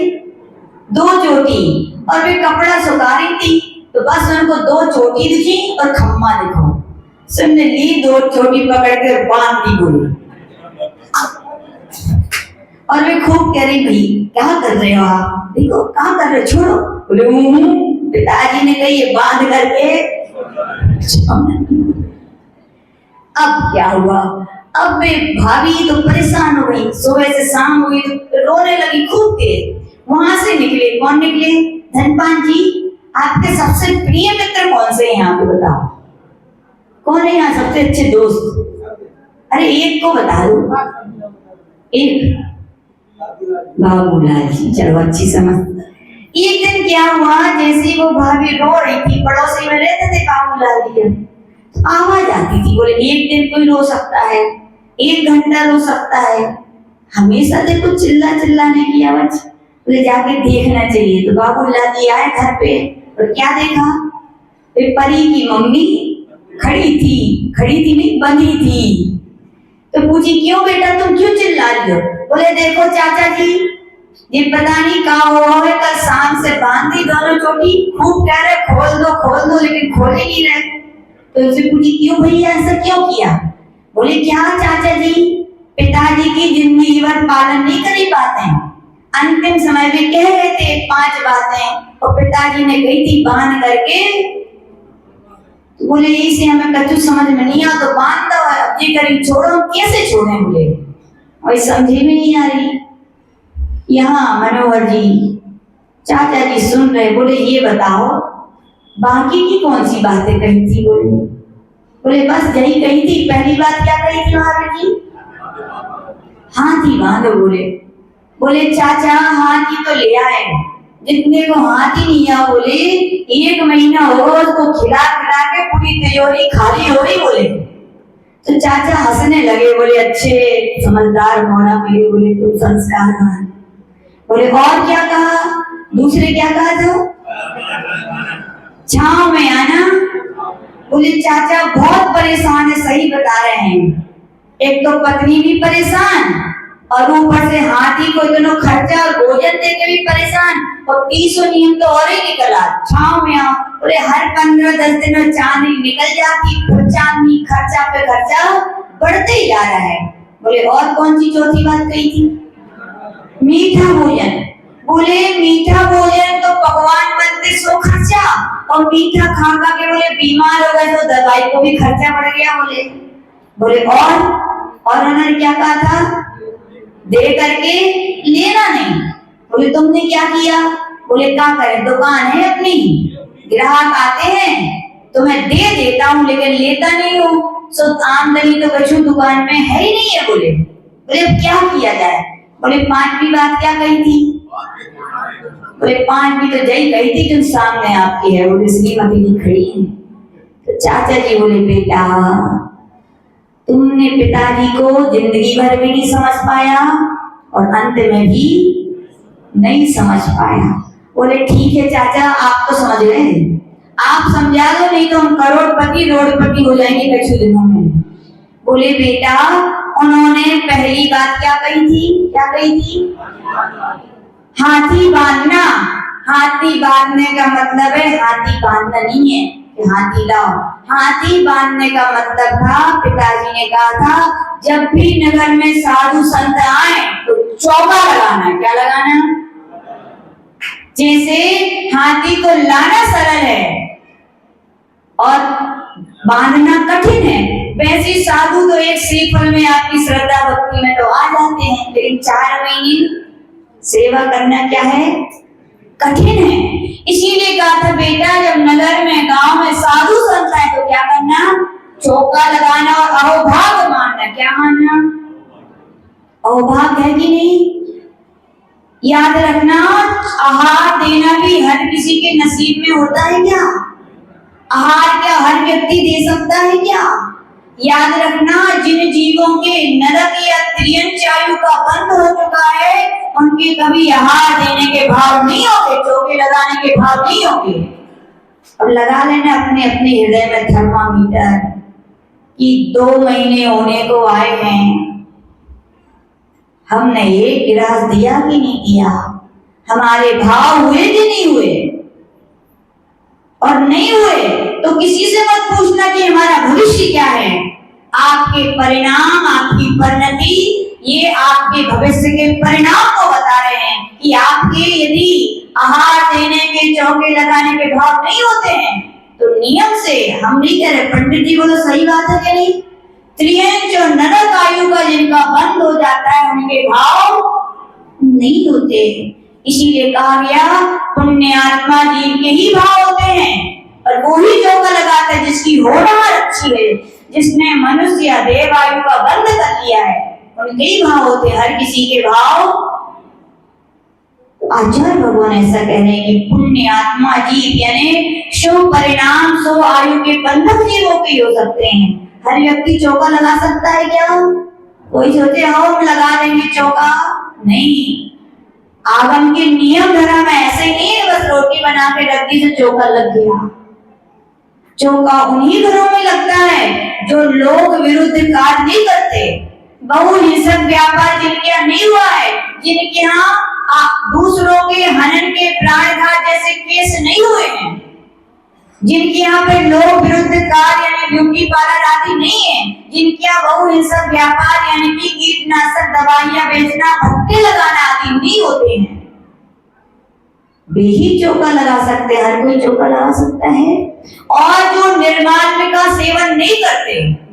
2 चोटी। और वे कपड़ा सुखा रही थी तो बस उनको 2 चोटी दिखी और खम्मा दिखो। सुनने ली 2 चोटी पकड़ कर बांध दी। बोली और वे खूब कह रही भाई क्या कर रहे हो आप? देखो क्या कर रहे हो, छोड़ो। बोले पिताजी ने कही ये बांध करके। अब क्या हुआ? अब वे भाभी तो परेशान हो गई, सुबह से शाम हो गई तो रोने लगी खूब तेज। वहां से निकले, कौन निकले? धनपाल जी आपके सबसे प्रिय मित्र कौन से हैं यहाँ पे बताओ? कौन है यहाँ सबसे अच्छे दोस्त? अरे एक को बता दो। एक बाबूलाल जी, चलो अच्छी समझ। एक दिन क्या हुआ, जैसे वो भाभी रो रही थी, पड़ोसी में रहते थे बाबूलाल जी, आवाज आती थी। बोले एक दिन कोई रो सकता है, 1 घंटा रो सकता है, हमेशा देखो चिल्लाने की आवाज। बोले जाके देखना चाहिए। तो बाबूलाल जी आए घर पे और क्या देखा? परी की मम्मी खड़ी थी नहीं, बंधी थी। तो पूछी क्यों बेटा तुम क्यों चिल्ला रही हो? बोले देखो चाचा जी, ये पता नहीं कहाँ हुआ है, कल शाम से बांधी दोनों चोटी, खूब कह रहे खोल दो लेकिन खोले नहीं रहे। तो उनसे पूछी क्यों भैया ऐसा क्यों किया? बोले क्या चाचा जी, पिताजी की जिंदगी भर पालन नहीं कर पाते, अंतिम समय में कह रहे थे 5 बातें और पिताजी ने कही थी बांध करके। तो बोले इसे हमें कच्चू समझ में नहीं आ तो बांध दो, अब ये करीब छोड़ो, कैसे छोड़े? बोले और समझे में नहीं आ रही। यहाँ मनोहर जी चाचा जी सुन रहे। बोले ये बताओ बाकी की कौन सी बातें कही थी? बोले बस यही कही थी। पहली बात क्या कही थी महावीर जी? हाथी बांधो। बोले चाचा हाथी तो ले आए, जितने को हाथी नहीं आ, बोले 1 महीना हो उसको खिला के पूरी तिजोरी खाली हो रही। बोले तो चाचा हंसने लगे। बोले अच्छे समझदार मोड़ा मिले। बोले तुम संस्कारवान। बोले और क्या कहा? दूसरे क्या कहा था? छांव में आना। बोले चाचा बहुत परेशान है, सही बता रहे हैं। एक तो पत्नी भी परेशान और ऊपर से हाथी को इतना खर्चा और भोजन देके भी परेशान, और 300 नियम तो और ही निकला। छांव में आओ। बोले हर 15-10 दिन में चांदनी निकल जाती, फिर चांदनी खर्चा पे खर्चा बढ़ते ही जा रहा है। बोले और कौन सी चौथी बात कही थी? मीठा भोजन। बोले मीठा भोजन तो पकवान बनते सो खर्चा, और मीठा खा खा के बोले बीमार हो गए, तो दवाई को भी खर्चा बढ़ गया। बोले बोले और उन्होंने क्या कहा था, दे करके लेना नहीं। बोले तुमने क्या किया? बोले क्या करें, दुकान है अपनी, ग्राहक आते हैं तो मैं दे देता हूँ लेकिन लेता नहीं हूँ, सो आमदनी तो कछु दुकान में है ही नहीं है। बोले बोले अब क्या किया जाए? बोले पांचवी बात क्या कही थी? बोले पांचवी तो जय कही थी तुम सामने आपकी है, बोले श्रीमती जी खड़ी है। तो चाचा जी बोले बेटा तुमने पिताजी को जिंदगी भर भी नहीं समझ पाया और अंत में भी नहीं समझ पाया। बोले ठीक है चाचा आप तो समझ रहे हैं, आप समझा दो, नहीं तो हम करोड़पति रोडपति हो जाएंगे कुछ दिनों में। बोले बेटा उन्होंने पहली बात क्या कही थी? क्या कही थी? हाथी बांधना। हाथी बांधने का मतलब है हाथी बांधना नहीं है कि हाथी लाओ। हाथी बांधने का मतलब था, पिताजी ने कहा था जब भी नगर में साधु संत आए तो चौका लगाना। क्या लगाना? जैसे हाथी को लाना सरल है और बांधना कठिन है, वैसे साधु तो एक श्रीफल में आपकी श्रद्धा भक्ति में तो आ जाते हैं, लेकिन 4 महीने सेवा करना क्या है? कठिन है। इसीलिए कहा था बेटा जब नगर में गांव में साधु संत आए तो क्या करना? चौका लगाना और अहोभाग मानना। क्या मानना? अहोभाग है कि नहीं? याद रखना आहार देना भी हर किसी के नसीब में होता है क्या? आहार क्या हर व्यक्ति दे सकता है क्या? याद रखना जिन जीवों के नरक या त्रियंच आयु का बंध हो चुका है उनके कभी आहार देने के भाव नहीं होंगे, चौके लगाने के भाव नहीं होंगे। अब लगा लेना अपने अपने हृदय में थर्मामीटर कि 2 महीने होने को आए हैं, हमने एक गिलास दिया कि नहीं दिया? हमारे भाव हुए कि नहीं हुए? और नहीं हुए तो किसी से मत पूछना कि हमारा भविष्य क्या है। आपके परिणाम, आपकी परिणति, ये आपके भविष्य के परिणाम को बता रहे हैं कि आपके यदि आहार देने के, चौके लगाने के भाव नहीं होते हैं तो नियम से, हम नहीं कह रहे, पंडित जी बोलो सही बात है कि नहीं, त्रियंच और नरक आयु का जिनका बंद हो जाता है उनके भाव नहीं होते। इसीलिए कहा गया पुण्यात्मा जीव के ही भाव होते हैं, और वो ही चौका लगाता है जिसकी होनहार अच्छी है, जिसने मनुष्य या देव आयु का बंद कर लिया है, उनके ही भाव होते हैं, हर किसी के भाव। आचार्य भगवान ऐसा कह रहे हैं कि पुण्यात्मा जीव यानी शुभ परिणाम सो आयु के बंधक जीवों के हो सकते हैं। हर व्यक्ति चौका लगा सकता है क्या? कोई सोचे हम लगा देंगे चौका, नहीं। आगम के नियम धर्म ऐसे ही नहीं है बस रोटी बना के रख दी तो चौका लग गया। चौका उन्हीं घरों में लगता है जो लोग विरुद्ध कार्य नहीं करते, बहुहिंसक व्यापार जिनके यहाँ नहीं हुआ है, जिनके यहाँ दूसरों के हनन के प्राणघात जैसे केस नहीं हुए हैं, जिनके यहाँ पे लोग विरुद्ध कार्य यानी ब्यूटी पार्लर आदि नहीं है, जिनके यहाँ बहुहिंसक व्यापार यानी कि कीटनाशक दवाइयां बेचना, भट्टे लगाना आदि नहीं होते हैं, वे ही चौका लगा सकते हैं। हर कोई चौका लगा सकता है। और जो निर्माल्य का सेवन नहीं करते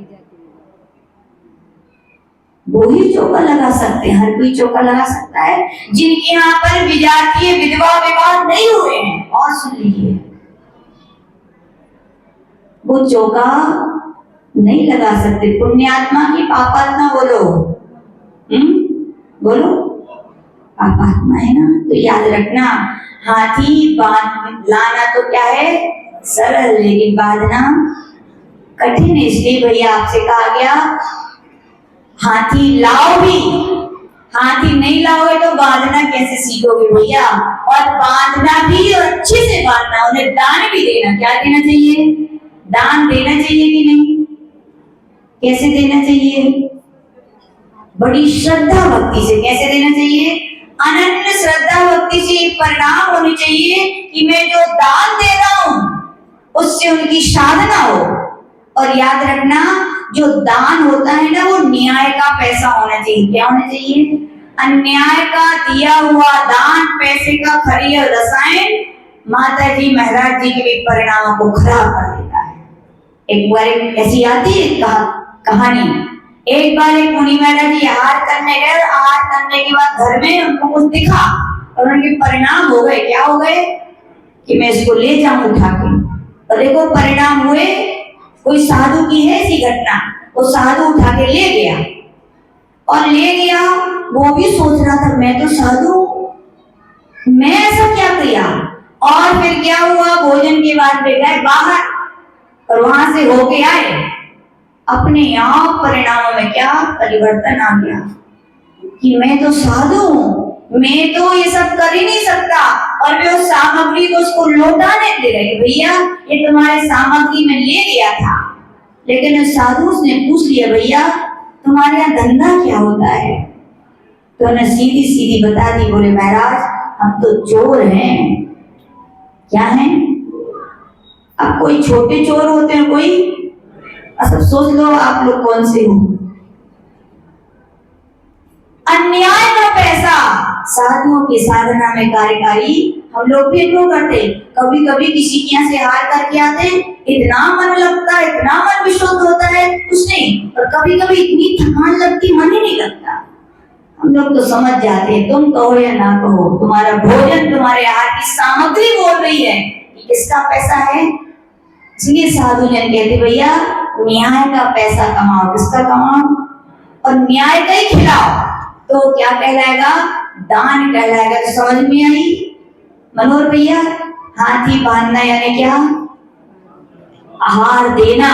वो ही चौका लगा सकते हैं। हर कोई चौका लगा सकता है। जिनके यहाँ पर विजातीय विधवा विवाह नहीं हुए हैं, और सुन लीजिए, वो चौका नहीं लगा सकते। पुण्यात्मा की पापात्मा बोलो, बोलो पापात्मा है ना, तो याद रखना हाथी लाना तो क्या है सरल, लेकिन बांधना कठिन। इसलिए भैया आपसे कहा गया हाथी लाओ भी, हाथी नहीं लाओगे तो बांधना कैसे सीखोगे भैया? और बांधना भी और अच्छे से बांधना, उन्हें दान भी देना। क्या देना चाहिए? दान देना चाहिए कि नहीं? कैसे देना चाहिए? बड़ी श्रद्धा भक्ति से। कैसे देना चाहिए? अनन्य श्रद्धा भक्ति से। परिणाम होनी चाहिए कि मैं जो दान दे रहा हूं उससे उनकी साधना हो। और याद रखना जो दान होता है ना वो न्याय का पैसा होना चाहिए। क्या होना चाहिए? अन्याय का दिया हुआ दान पैसे का खरी रसायन माता जी महाराज जी के भी परिणामों को खराब कर देता है। एक बार एक ऐसी आती है कहानी, एक बार एक मुनि महाराज जी आहार करने गए, आहार करने के बाद घर में उनको कुछ दिखा और उनके परिणाम हो गए। क्या हो गए कि मैं इसको ले जाऊं उठा के, और देखो परिणाम हुए। कोई साधु की है ऐसी घटना, वो साधु उठा के ले गया और ले गया। वो भी सोच रहा था मैं तो साधु, मैं ऐसा क्या किया। और फिर क्या हुआ, भोजन के बाद वे गए बाहर और वहां से होके आए। अपने आप परिणामों में क्या परिवर्तन आ गया कि मैं तो साधु हूं, मैं तो ये सब कर ही नहीं सकता। और वे उस सामग्री को उसको लौटाने दे रहे, भैया ये तुम्हारे सामग्री में ले गया था। लेकिन उस साधु उसने पूछ लिया, भैया तुम्हारे यहाँ धंधा क्या होता है। तो उन्हें सीधी सीधी बता दी, बोले महाराज हम तो चोर हैं। क्या है? अब कोई छोटे चोर होते हैं, कोई अब सोच लो आप लोग कौन से हो। अन्याय का पैसा साधुओं की साधना में कार्यकारी हम लोग भी क्यों करते। कभी कभी किसी के यहाँ से हार करके आते, इतना मन लगता है, इतना मन विशुद्ध होता है कुछ नहीं, और कभी कभी इतनी थकान लगती मन ही नहीं लगता। हम लोग तो समझ जाते हैं, तुम कहो या ना कहो, तुम्हारा भोजन तुम्हारे आहार की सामग्री बोल रही है कि किसका पैसा है। इसलिए साधु जन कहते भैया न्याय का पैसा कमाओ। किसका कमाओ? और न्याय का ही खिलाओ तो क्या कहलाएगा? दान कहलाएगा। तो समझ में आई मनोहर भैया? हाथी बांधना यानी क्या? आहार देना।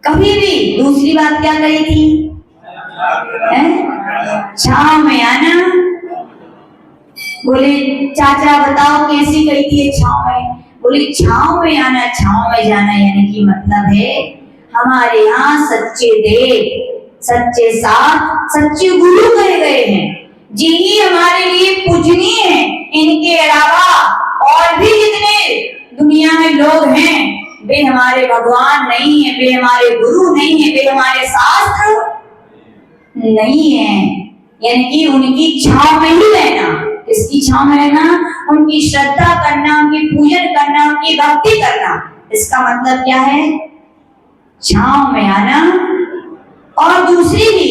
कभी भी दूसरी बात क्या कही थी? छांव में आना। बोले चाचा बताओ कैसी कही थी छांव में? बोले छांव में आना, छांव में जाना यानी कि मतलब है हमारे यहाँ सच्चे देव, सच्चे साथ, सच्चे गुरु कहे गए हैं, जिन्हीं हमारे लिए पूजनीय है। इनके अलावा और भी जितने दुनिया में लोग हैं वे हमारे भगवान नहीं है, वे हमारे गुरु नहीं है, वे हमारे शास्त्र नहीं है। यानी कि उनकी छांव में ही रहना। इसकी छांव में रहना, उनकी श्रद्धा करना, उनकी पूजन करना, उनकी भक्ति करना। इसका मतलब क्या है? छांव में आना। और दूसरी भी,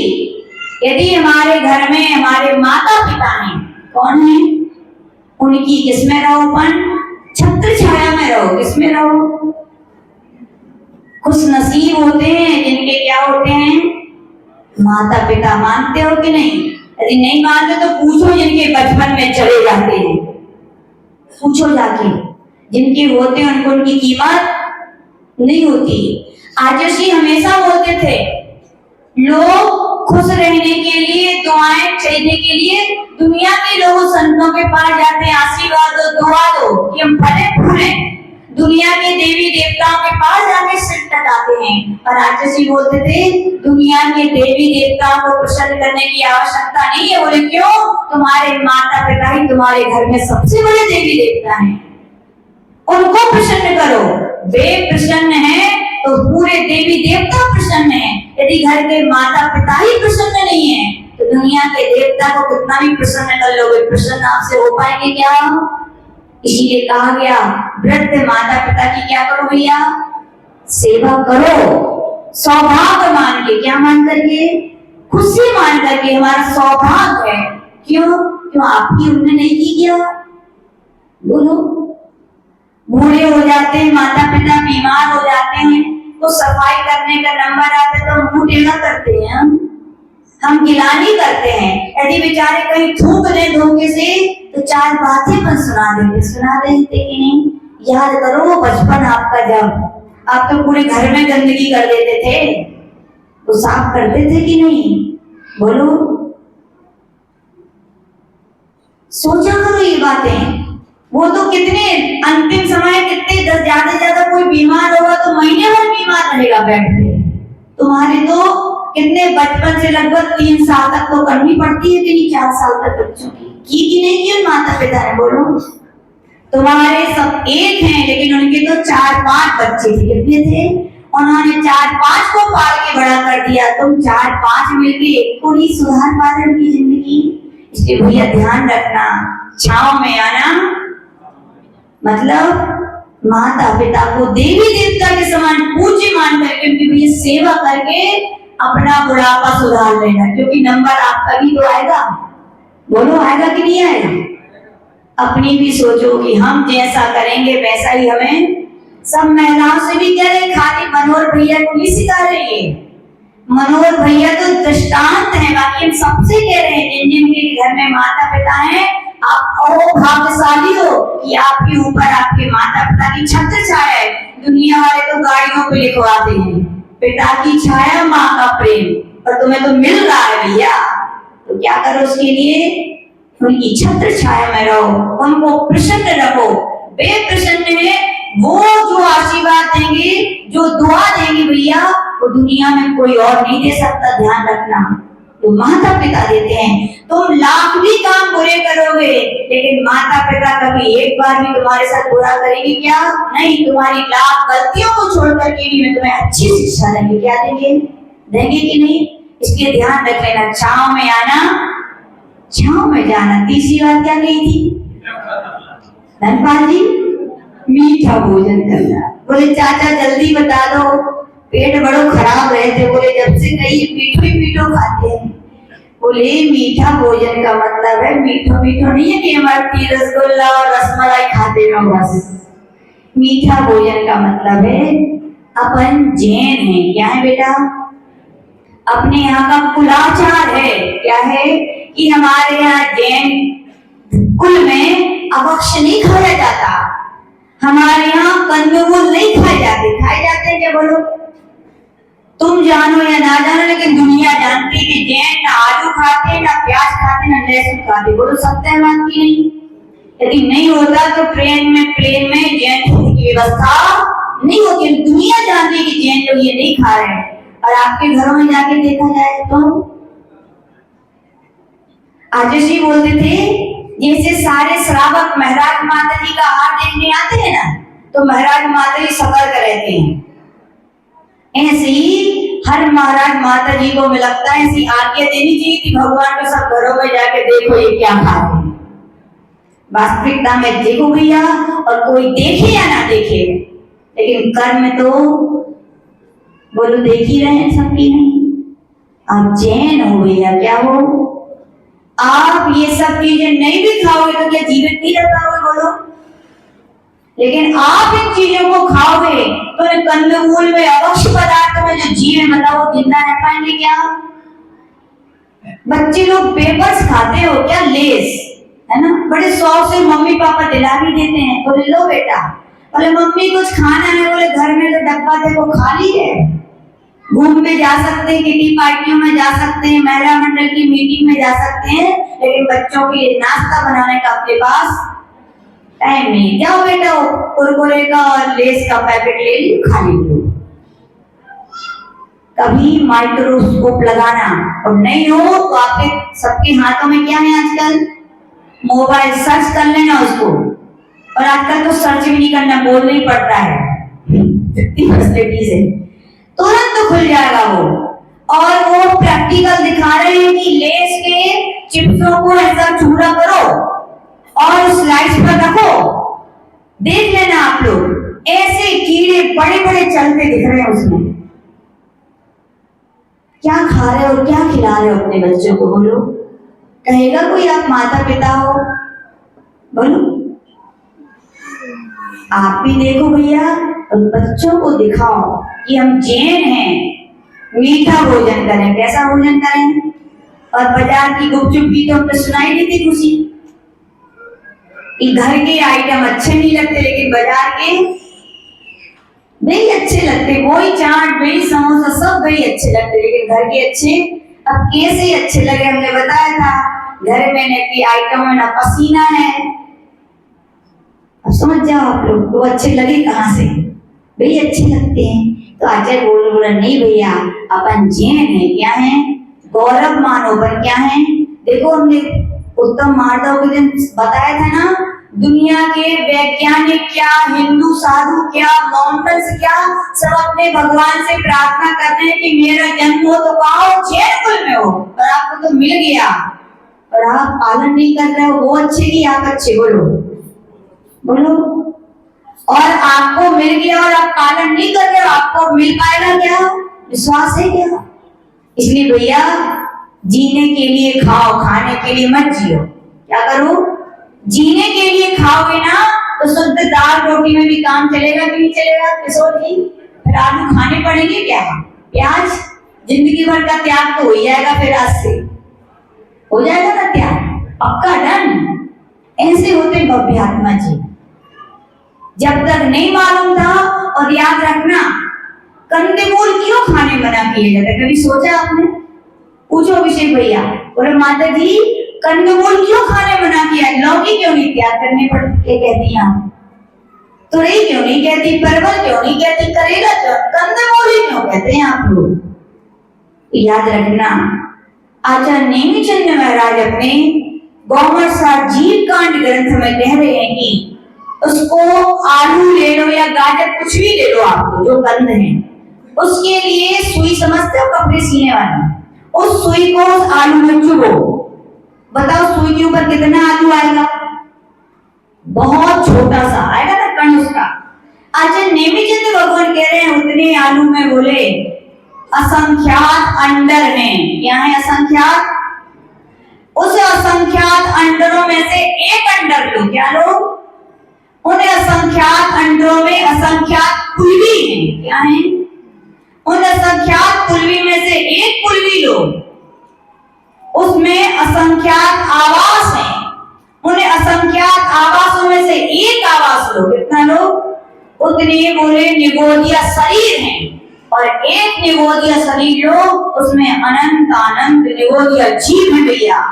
यदि हमारे घर में हमारे माता पिता हैं, कौन है? उनकी किसमें रहो? अपन छत्र छाया में रहो। किसमें रहो? खुश नसीब होते हैं जिनके क्या होते हैं? माता पिता। मानते हो कि नहीं? यदि नहीं मानते तो पूछो जिनके बचपन में चले जाते हैं, पूछो जाके। जिनके होते हैं उनको उनकी कीमत नहीं होती। आजर्शी हमेशा बोलते थे लोग खुश रहने के लिए, दुआएं चाहिए के लिए दुनिया के लोग संतों के पास जाते हैं, आशीर्वाद दो, दुआ दो कि हम फले फूले। दुनिया के देवी देवताओं के पास जाके सिर टकाते हैं। और आचार्य बोलते थे दुनिया के देवी देवताओं को प्रसन्न करने की आवश्यकता नहीं है। बोले क्यों? तुम्हारे माता पिता ही तुम्हारे घर में सबसे बड़े देवी देवता हैं, उनको प्रसन्न करो। वे प्रसन्न हैं तो पूरे देवी देवता प्रसन्न हैं। यदि घर के माता पिता ही प्रसन्न नहीं है तो दुनिया के देवता को कितना भी प्रसन्न कर लोगे, प्रसन्न आपसे हो पाएंगे क्या? इसीलिए कहा गया वृद्ध माता पिता की क्या करो भैया? सेवा करो, सौभाग्य मान के। क्या मान करके? खुशी मान करके। हमारा सौभाग्य है। क्यों? क्यों आपकी उन्होंने नहीं की क्या? बोलो। बूढ़े हो जाते हैं माता पिता, बीमार हो जाते हैं तो सफाई करने का नंबर आता है तो मुंह टेढ़ा करते हैं, हम गिलानी करते हैं। यदि बेचारे कहीं थूक दें धोखे से तो चार बातें पर सुना देते कि नहीं? याद करो बचपन आपका, जब आप तो पूरे घर में गंदगी कर देते थे तो साफ करते थे कि नहीं? बोलो। सोचा करो ये बातें। वो तो कितने अंतिम समय कितने ज्यादा से ज्यादा कोई बीमार होगा तो महीने भर बीमार रहेगा बेड पे। तुम्हारे तो कितने बचपन से लगभग 3 साल तक तो करनी पड़ती है कि नहीं? 4 साल तक बच्चों की कि नहीं की उन माता पिता ने? बोलो। तुम्हारे सब एक हैं लेकिन उनके तो 4-5 बच्चे थे। कितने थे? उन्होंने 4-5 को पाल के बड़ा कर दिया। तुम 4-5 मिलके एक को नहीं सुधार पा रहे उनकी जिंदगी। इसलिए भैया ध्यान रखना, छांव में आना मतलब माता पिता को देवी देवता के समान पूज्य मान करके उनकी भी सेवा करके अपना बुढ़ापा सुधार लेना, क्योंकि नंबर आपका भी तो आएगा। बोलो आएगा कि नहीं आएगा? अपनी भी सोचो कि हम जैसा करेंगे वैसा ही हमें सब महिलाओं से भी कह रहे, खाली मनोहर भैया को नहीं सिखा रहे हैं। मनोहर भैया तो दृष्टांत है, बाकी हम सबसे कह रहे हैं जिन जिन के घर में माता पिता हैं, आप भाग्यशाली हो कि आपके ऊपर आपके माता पिता की छत्र छाया है। दुनिया वाले तो गाड़ियों पे लिखवाते हैं पिता की छाया माँ का प्रेम, और तुम्हें तो मिल रहा है भैया, तो क्या करो उसके लिए? उनकी छत्र छाया में रहो, उनको प्रसन्न रखो। वे प्रसन्न है, वो जो आशीर्वाद देंगे, जो दुआ देंगे भैया, वो दुनिया में कोई और नहीं दे सकता। ध्यान रखना, तो माता पिता देते हैं। तुम लाख भी काम बुरे करोगे, लेकिन माता पिता कभी एक बार भी तुम्हारे साथ बुरा करेंगे क्या? नहीं। तुम्हारी लाख गलतियों को छोड़कर के भी मैं तुम्हें अच्छी शिक्षा देंगे। क्या देंगे? देंगे कि नहीं? इसलिए ध्यान रख लेना, छांव में आना, छांव में जाना। तीसरी बात क्या कही थी धनपाल जी? मीठा भोजन करना। बोले चाचा जल्दी बता दो, पेट बड़ो खराब रहते। बोले जब से कहीं मीठो ही मीठो खाते हैं। बोले मीठा भोजन का मतलब है मीठो मीठो नहीं है कि इमरती रसगुल्ला और रसमलाई खाते रहो बस। मीठा भोजन का मतलब है अपन जैन है। क्या है बेटा? अपने यहाँ का कुलाचार है। क्या है कि हमारे यहाँ जैन कुल में अभक्ष्य नहीं खाया जाता। हमारे यहाँ कंदमूल नहीं खाए जाते। खाए जाते हैं क्या? बोलो। तुम जानो या ना जानो, लेकिन दुनिया जानती है कि जैन ना आलू खाते, ना प्याज खाते, ना लहसुन खाते। बोलो सत्य है बात की नहीं? यदि नहीं होता तो ट्रेन में प्लेन में जैन फूड की व्यवस्था नहीं होती। दुनिया जानती है कि जैन लोग ये नहीं खा रहे हैं, और आपके घरों में जाके देखा जाए तो आजू जी बोलते थे जैसे सारे श्रावक महराज माता जी का हार देखने आते हैं ना, तो महराज माता जी सफर कर रहते हैं। ऐसे ही हर महाराज माता जी को में लगता है ऐसी आज्ञा देनी चाहिए कि भगवान को सब घरों में जाके देखो ये क्या खाते हैं। वास्तविकता में देखो भैया, और कोई देखे या ना देखे, लेकिन कर्म में तो बोलो देख ही रहे हैं सबकी नहीं। आप जैन हो भैया, क्या हो? आप ये सब चीजें नहीं भी खाओगे तो क्या जीवित नहीं रह पाओगे? बोलो। लेकिन आप इन चीजों को खाओगे तो कंदमूल में अवश्य पदार्थ में जो जीव है, बताओ जिंदा रह पाएंगे क्या? बच्चे लोग पेपर्स खाते हो क्या? लेस है ना, बड़े शौक से मम्मी पापा दिला भी देते हैं। बोले लो बेटा। बोले मम्मी कुछ खाना है? बोले घर में तो डब्बा देखो खाली है। घूमने जा सकते हैं, किटी पार्टियों में जा सकते हैं, महिला मंडल की मीटिंग में जा सकते हैं, लेकिन बच्चों के लिए नाश्ता बनाने का अपने पास टाइम नहीं। जाओ बेटा, कुरकुरे का और लेस का पैकेट ले लियो, खा लियो। कभी माइक्रोस्कोप लगाना और नहीं हो तो आपके सबके हाथों में क्या है आजकल? मोबाइल। सर्च कर लेना उसको, और आजकल तो सर्च भी नहीं करना, बोलना ही पड़ता है फैसिलिटीज है, तुरंत तो खुल जाएगा वो। और वो प्रैक्टिकल दिखा रहे हैं कि लेस के चिप्सों को ऐसा चूरा करो और स्लाइड्स पर रखो, देख लेना आप लोग। ऐसे कीड़े बड़े बड़े चलते दिख रहे हैं उसमें। क्या खा रहे हो, क्या खिला रहे हो अपने बच्चों को? बोलो। कहेगा कोई आप माता पिता हो? बोलो। आप भी देखो भैया, और बच्चों को दिखाओ कि हम जैन हैं। मीठा भोजन करें। कैसा भोजन करें? और बाजार की गुपचुप भी तो हमने सुनाई देती खुशी। घर के आइटम अच्छे नहीं लगते, लेकिन बाजार के वही अच्छे लगते। वही चाट, वही समोसा, सब वही अच्छे लगते, लेकिन घर के अच्छे अब कैसे अच्छे लगे? हमने बताया था घर में न की आइटम में ना पसीना है। अब समझ जाओ आप लोग, तो अच्छे लगे कहाँ से? वही अच्छे लगते हैं। तो आचार्य बोला नहीं भैया, अपन जैन है। क्या है? गौरव मानो। पर क्या है? देखो हमने उत्तम माधव के दिन बताया था ना, दुनिया के वैज्ञानिक क्या, हिंदू साधु क्या, माउंटेन्स क्या, सब अपने भगवान से प्रार्थना करते हैं कि मेरा जन्म हो तो कहाँ हो? जैन कुल में हो। और आपको तो मिल गया, और आप पालन नहीं कर रहे हो। वो अच्छे की आप अच्छे? बोलो बोलो। और आपको मिल गया और आप पालन नहीं कर रहे हो, आपको मिल पाएगा क्या? विश्वास है क्या? इसलिए भैया जीने के लिए खाओ, खाने के लिए मत जियो। क्या करो? जीने के लिए खाओगे ना तो शुद्ध दाल रोटी में भी काम चलेगा कि नहीं चलेगा किशोर जी? फिर आलू खाने पड़ेंगे क्या? प्याज? जिंदगी भर का त्याग तो हो जाएगा, फिर आज से हो जाएगा ना त्याग, पक्का डन। ऐसे होते भव्य आत्मा जी। जब तक नहीं मालूम था, और याद रखना कंदमूल क्यों खाने मना किए जाते, कभी सोचा आपने? पूछो अभिषेक भैया, बोले माता जी कंदमूल क्यों खाने मना किया, लौकी क्यों नहीं त्याग करने पड़ती कहती हैं आप? तुरई क्यों नहीं कहती, परवल क्यों नहीं कहती, करेला क्यों, कंदमूल ही क्यों कहते हैं आप लोग? याद रखना आचार्य नेमिचंद महाराज अपने गौमरसार जीव कांड ग्रंथ में कह रहे हैं कि उसको आलू ले लो या गाजर कुछ भी ले लो, आपको जो कंद है उसके लिए सुई समझते हो, कपड़े सीने वाली, उस सुई को उस आलू में चुभो। बताओ सुई के ऊपर कितना आलू आएगा? बहुत छोटा सा आएगा ना कण उसका। आचार्य नेमिचंद भगवान कह रहे हैं उतने आलू में बोले असंख्यात अंडर हैं। क्या है असंख्यात? उस असंख्यात अंडरों में से एक अंडर लो। क्या लो? उन असंख्यात अंडरों में असंख्यात कुलवी हैं। क्या है? उन असंख्यात कुलवी में से एक कुलवी लो, उसमें असंख्यात आवास हैं। उन असंख्यात आवासों में से एक आवास लो। कितना लो? उतने बोले निगोदिया शरीर हैं, और एक निगोदिया शरीर लो, उसमें अनंत अनंत निगोदिया जीव है भैया।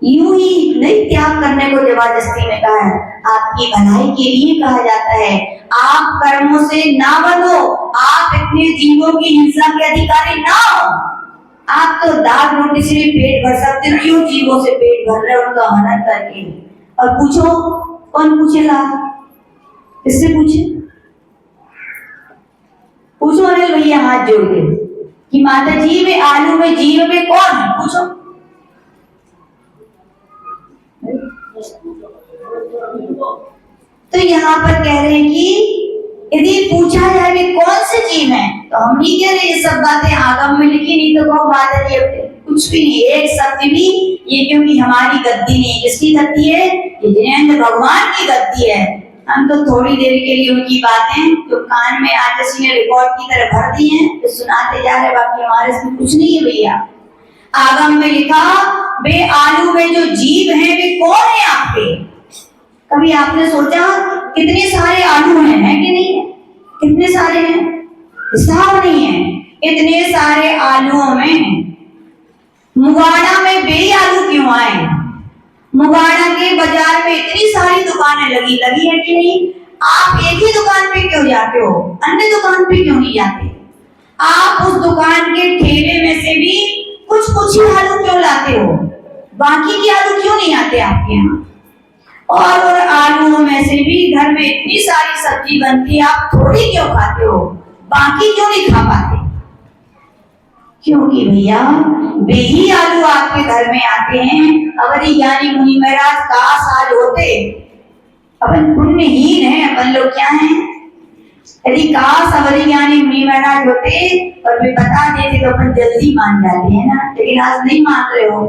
यूं ही नहीं त्याग करने को जबरदस्ती में कहा है, आपकी भलाई के लिए कहा जाता है। आप कर्मों से ना बंधो, आप इतने जीवों की हिंसा के अधिकारी ना हो। आप तो दाल रोटी से पेट भर सकते हो, क्यों जीवों से पेट भर रहे हो उनका हनन करके? और पूछो कौन पूछेगा? इससे पूछे, पूछो अनिल भैया हाथ जोड़ के कि माता जी में आलू में जीव में कौन है? पूछो। तो यहाँ पर कह रहे हैं कि यदि पूछा जाए कि कौन से जीव हैं, तो हम नहीं कह रहे ये सब बातें आगम में लिखी नहीं तो कहो माता जी कुछ भी नहीं, एक शब्द भी ये, क्योंकि हमारी गद्दी नहीं। किसकी गद्दी है? ये जिनेंद्र भगवान की गद्दी है। हम तो थोड़ी देर के लिए उनकी बातें जो कान में आज किसी ने रिकॉर्ड की तरह भर दी हैं तो सुनाते जा रहे, बाकी हमारे इसमें कुछ नहीं है भैया। आगम में लिखा वे आलू में जो जीव हैं वे कौन है आपके? कभी आपने सोचा कितने सारे आलू हैं, है कि नहीं है? कितने सारे हैं, हिसाब नहीं है। इतने सारे आलूओं में मुगाड़ा में बे आलू क्यों आए? मुगाड़ा के बाजार में इतनी सारी दुकानें लगी है कि नहीं? आप एक ही दुकान पे क्यों जाते हो, अन्य दुकान पे क्यों नहीं जाते? आप उस दुकान के ठेले में से भी कुछ कुछ ही आलू क्यों लाते हो, बाकी के आलू क्यों नहीं आते आपके यहाँ? और उन आलूओं में से भी घर में इतनी सारी सब्जी बनती है, आप थोड़ी क्यों खाते हो, बाकी क्यों नहीं खा पाते? क्योंकि भैया वे ही आलू आपके घर में आते हैं। अवरी ज्ञानी मुनि महाराज काश आज होते, अपन पुण्यहीन है अपन लोग, क्या हैं? यदि काश अवरी ज्ञानी मुनि महाराज होते और वे बता देते तो अपन जल्दी मान जाते हैं ना, लेकिन आज नहीं मान रहे हो।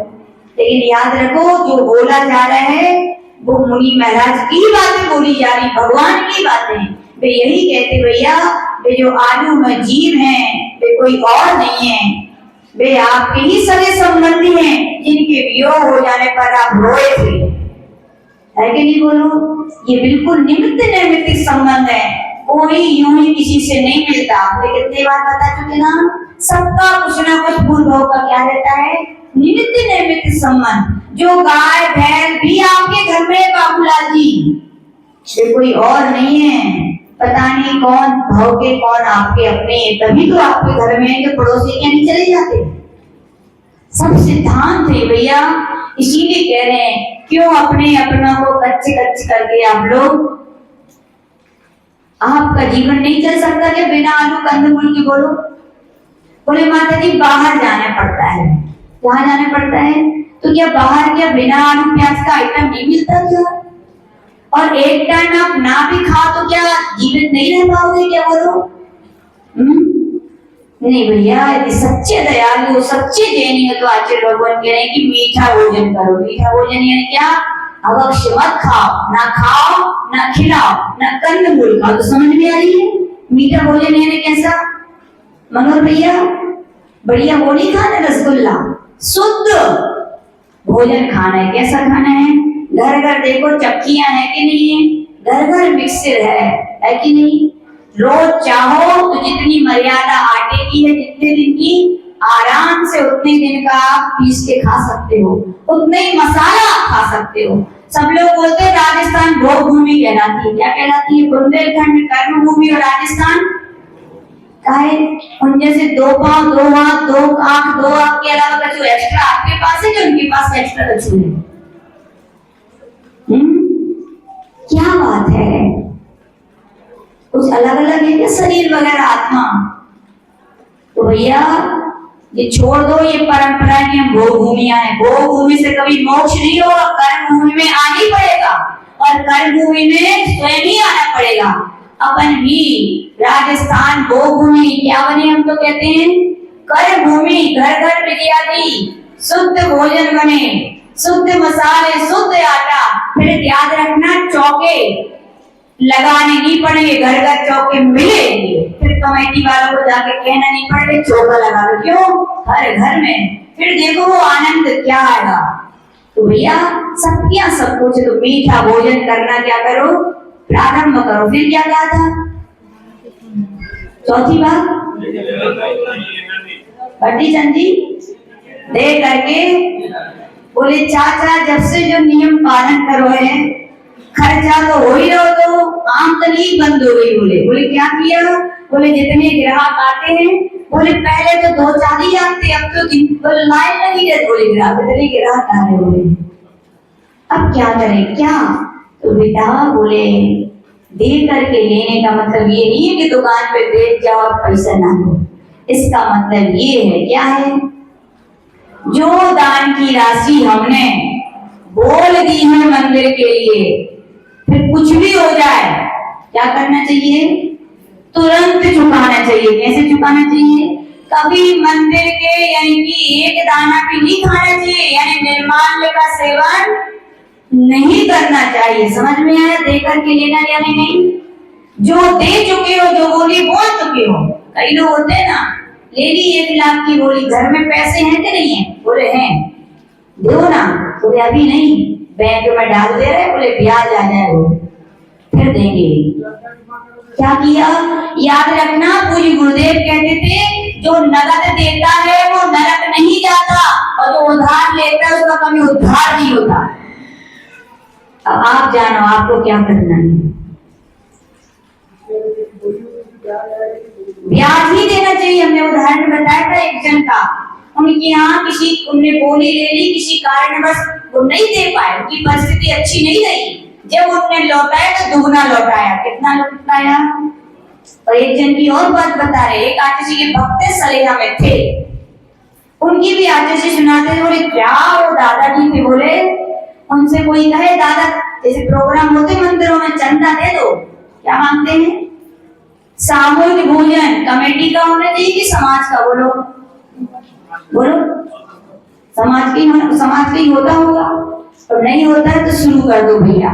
लेकिन याद रखो जो बोला जा रहा है वो मुनि महाराज की बातें बोली जा रही, भगवान की बातें। वे यही कहते भैया वे जो आलू में जीव हैं वे कोई और नहीं है, वे आपके ही सगे संबंधी हैं जिनके वियोग हो जाने पर आप रोए थे, है कि नहीं? बोलो, ये बिल्कुल निमित्त नैमित्तिक संबंध है, कोई यूं ही किसी से नहीं मिलता। लेकिन कितनी बार बता चुके ना, सबका कुछ ना कुछ भूल भाव का क्या रहता है, निमित्त नैमित्तिक संबंध। जो गाय भैंस भी आपके घर में बाबूलाल जी, ये कोई और नहीं है, पता नहीं कौन भाव के कौन आपके अपने, तभी तो आपके घर में के पड़ोसी के नहीं चले जाते। सब सिद्धांत है भैया, इसीलिए कह रहे हैं क्यों अपने अपनों को कच्चे कच्चे करके आप लोग, आपका जीवन नहीं चल सकता क्या बिना आलू कंदमूल के? बोलो, बोले माता जी बाहर जाना पड़ता है। कहाँ जाना पड़ता है? तो क्या बाहर क्या बिना आलू प्याज का आइटम नहीं मिलता क्या? और एक टाइम आप ना भी खाओ तो क्या जीवित नहीं रह पाओगे क्या बोलो? नहीं भैया, यदि सच्चे दयालु सच्चे जैनी हो तो आचार्य भगवान कह रहे हैं कि मीठा भोजन करो। मीठा भोजन यानी क्या? अवश्य मत खाओ ना खिलाओ ना कंदमूल खाओ। तो समझ में आ रही है मीठा भोजन यानी कैसा? मगर भैया बढ़िया वो नहीं खाना रसगुल्ला, शुद्ध भोजन खाना है। कैसा खाना है? घर घर देखो चक्कियां है कि नहीं है, घर घर मिक्सर है कि नहीं? रोज चाहो तो जितनी मर्यादा आटे की है, जितने दिन की आराम से उतने दिन का आप पीस के खा सकते हो, उतने ही मसाला आप खा सकते हो। सब लोग बोलते हैं राजस्थान भोग भूमि कहलाती है। क्या कहलाती है? बुंदेलखंड कर्म भूमि और राजस्थान काहे? उन जैसे दो पांव, दो हाथ, दो आंख, दो आंख के अलावा कछु एक्स्ट्रा आपके पास है कि उनके पास एक्स्ट्रा कछु है? क्या बात है? कुछ अलग अलग है क्या शरीर वगैरह आत्मा? तो भैया ये छोड़ दो ये परंपरा की हम भोग भूमियां हैं। भोग भूमि से कभी मोक्ष नहीं होगा, कर्म भूमि में आना ही पड़ेगा और कर्म भूमि में स्वयं ही आना पड़ेगा। अपन भी राजस्थान भोग भूमि क्या बने? हम तो कहते हैं कर्म भूमि। घर घर बिरयानी, शुद्ध भोजन बने, शुद्ध मसाले, शुद्ध आटा। फिर याद रखना चौके लगाने नहीं पड़ेंगे, घर घर चौके मिलेंगे। फिर कमेटी वालों को जाके कहना नहीं पड़ेगा चौका लगा दो, क्यों? हर घर में। फिर देखो वो आनंद क्या आएगा। तो भैया सबकिया सब कुछ तो मीठा भोजन करना क्या करो? प्रारंभ करो। फिर क्या कहा था? चौथी बात भट्टी चंद जी दे करके बोले चाचा जब से जो नियम पालन करो है, खर्चा तो हो ही रहो, तो आमदनी बंद हो गई। बोले क्या किया? बोले जितने ग्राहक आते हैं, बोले पहले तो 2-4 ही आते, अब तो लाइन लगी है। बोले इतने ग्राहक आ रहे, बोले अब क्या करें क्या? तो बेटा बोले दे करके लेने का मतलब ये नहीं है कि दुकान पे बैठ जाओ और पैसा ना दो। इसका मतलब ये है, क्या है? जो दान की राशि हमने बोल दी है मंदिर के लिए, फिर कुछ भी हो जाए क्या करना चाहिए? तुरंत चुकाना चाहिए। कैसे चुकाना चाहिए? कभी मंदिर के यानी कि एक दाना भी नहीं खाना चाहिए, यानी निर्माल्य का सेवन नहीं करना चाहिए। समझ में आया? दे करके लेना यानी नहीं। जो दे चुके हो, जो बोली बोल चुके हो। कई लोग होते हैं ना, ले ली 1 लाख की बोली, घर में पैसे हैं कि नहीं है? बोले हैं, दो ना। बोले अभी नहीं, बैंक में डाल दे रहे, बोले ब्याज आ जाए फिर देंगे। क्या किया? याद रखना पूज्य गुरुदेव कहते थे जो नगद देता है वो नरक नहीं जाता, और जो उधार लेता है उसका कभी उद्धार नहीं होता। अब आप जानो आपको क्या करना है। ब्याज ही देना चाहिए। हमने उदाहरण बताया था एक जन का, उनके यहाँ उनने बोली ले ली, किसी कारणवश वो नहीं दे पाए, उनकी परिस्थिति अच्छी नहीं रही। जब उन्होंने लौटाया तो दुगना लौटाया। कितना लौटाया? और एक जन की और बात बता रहे, एक आचार्य जी के भक्त सलेहा में थे, उनकी भी आचार्य जी सुनाते थे। बोले क्या वो दादाजी थे, बोले उनसे कोई कहे दादा जैसे प्रोग्राम होते मंदिरों में चंदा दे दो, क्या मांगते हैं? सामूहिक भोजन कमेटी का होना चाहिए कि समाज का? बोलो समाज की होता होगा, और नहीं होता है तो शुरू कर दो भैया।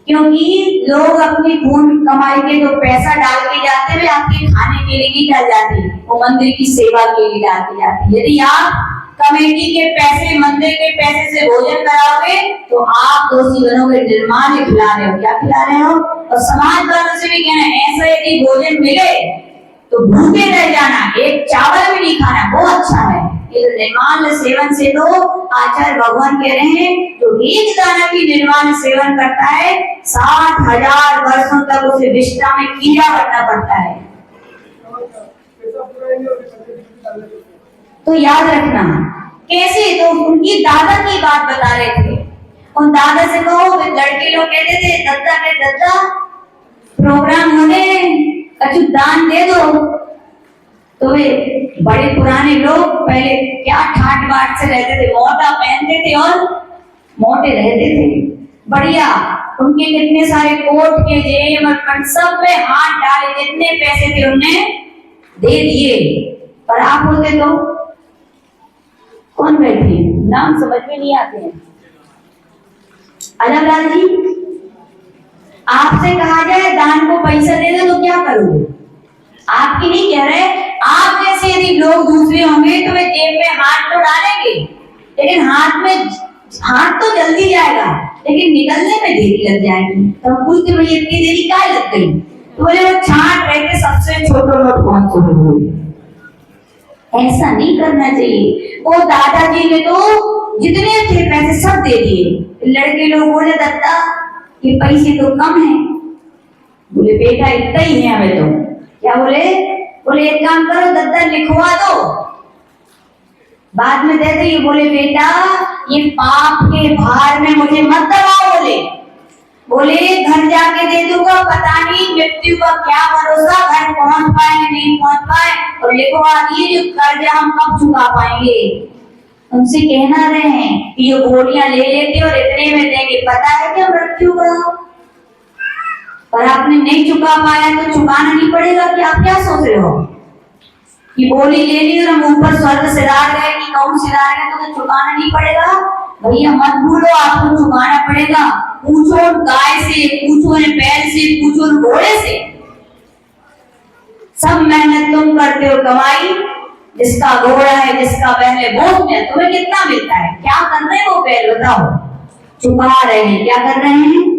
क्योंकि लोग अपनी खून कमाई के जो पैसा डाल के जाते हैं, आपके खाने के लिए नहीं डाल जाते, वो मंदिर की सेवा के लिए डाल के जाते। यदि आप कमेटी के पैसे, मंदिर के पैसे से भोजन कराओगे तो आप दोषी बनोगे, निर्माण खिला रहे हो। क्या खिला रहे हो? और समाज वालों से भी कहना ऐसा यदि भोजन मिले तो भूखे रह जाना, एक चावल भी नहीं खाना, वो अच्छा है। ये निर्माण सेवन से तो आचार्य भगवान कह रहे हैं जो एक दाना की निर्माण सेवन करता है 60,000 वर्षों तक उसे विष्ठा में कीड़ा बनना पड़ता है। तो याद रखना कैसे? तो उनकी दादा की बात बता रहे थे। उन दादा से कहो, लड़के लोग कहते थे दद्दा के दद्दा प्रोग्राम होने कछु दान दे दो। तो वे बड़े पुराने लोग पहले क्या ठाट बाट से रहते थे, मोटा पहनते थे और मोटे रहते थे। बढ़िया, उनके कितने सारे कोर्ट के जेम और फंड सब में हाथ डाले, जितने पैसे थे उन्हें दे दिए। पर आप होते तो कौन बैठे, नाम समझ में नहीं आते हैं। अलगलाल जी, आपसे कहा जाए दान को पैसा दे दो तो क्या करोगे? आपकी नहीं कह रहे, आप जैसे यदि लोग दूसरे होंगे तो वे जेब में हाथ तो डालेंगे, लेकिन हाथ तो जल्दी जाएगा, लेकिन निकलने में देरी लग जाएगी। तो हम पूछते भाई इतनी देरी क्या लग गई? तो बोले वो छांट रहे थे सबसे छोटा नोट कौन सा है। ऐसा नहीं करना चाहिए। वो दादाजी ने तो जितने थे पैसे सब दे दिए। लड़के लोग बोले दत्ता ये पैसे तो कम है। बोले बेटा इतना ही है हमें तो। क्या बोले? बोले एक काम करो दत्ता लिखवा दो, बाद में दे दो। बोले बेटा ये पाप के भार में मुझे मत दबाओ। बोले घर जाके दे दूंगा, पता नहीं मृत्यु का क्या भरोसा, घर पहुंच पाए नहीं पहुंच पाए, और लिखवा दिए जो कर्जा हम कब चुका पाएंगे। उनसे कहना रहे हैं कि ये गोलियां ले लेते और इतने में देंगे, पता है क्या मृत्यु का। पर आपने नहीं चुका पाया तो चुकाना नहीं पड़ेगा कि आप क्या सोच रहे हो कि गोली ले ली और हम ऊपर स्वर्ग सिधार गए कि कौन सिधार गए तो चुकाना नहीं पड़ेगा। भैया मत भूलो आपको चुकाना पड़ेगा। पूछो गाय से, पूछो बैल से, पूछो घोड़े से, सब मेहनत तुम करते हो कमाई, जिसका घोड़ा है जिसका बैल है वो में तुम्हें कितना मिलता है? क्या कर रहे हो बैल बताओ? चुका रहे हैं। क्या कर रहे हैं?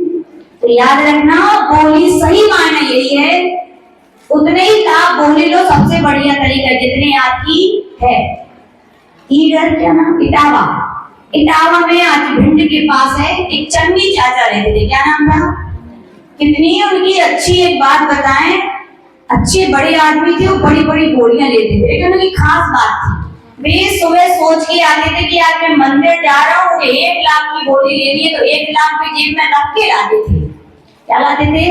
तो याद रखना बोली सही मायने यही है, उतने ही लाभ बोली लो, सबसे बढ़िया तरीका जितने आपकी है। ईडर क्या नाम? इटावा। इटावा में आज भिंड के पास है एक चन्नी चाचा रहते थे। क्या नाम था? कितनी उनकी अच्छी एक बात बताएं, अच्छे बड़े आदमी थे, वो बड़ी बड़ी गोलियां लेते थे, लेकिन उनकी खास बात थी वे सुबह सोच के आते थे कि आज मैं मंदिर जा रहा हूँ, मुझे 1 लाख की गोली लेनी है, तो 1 लाख की जेब में रख के लाते थे। क्या लाते थे?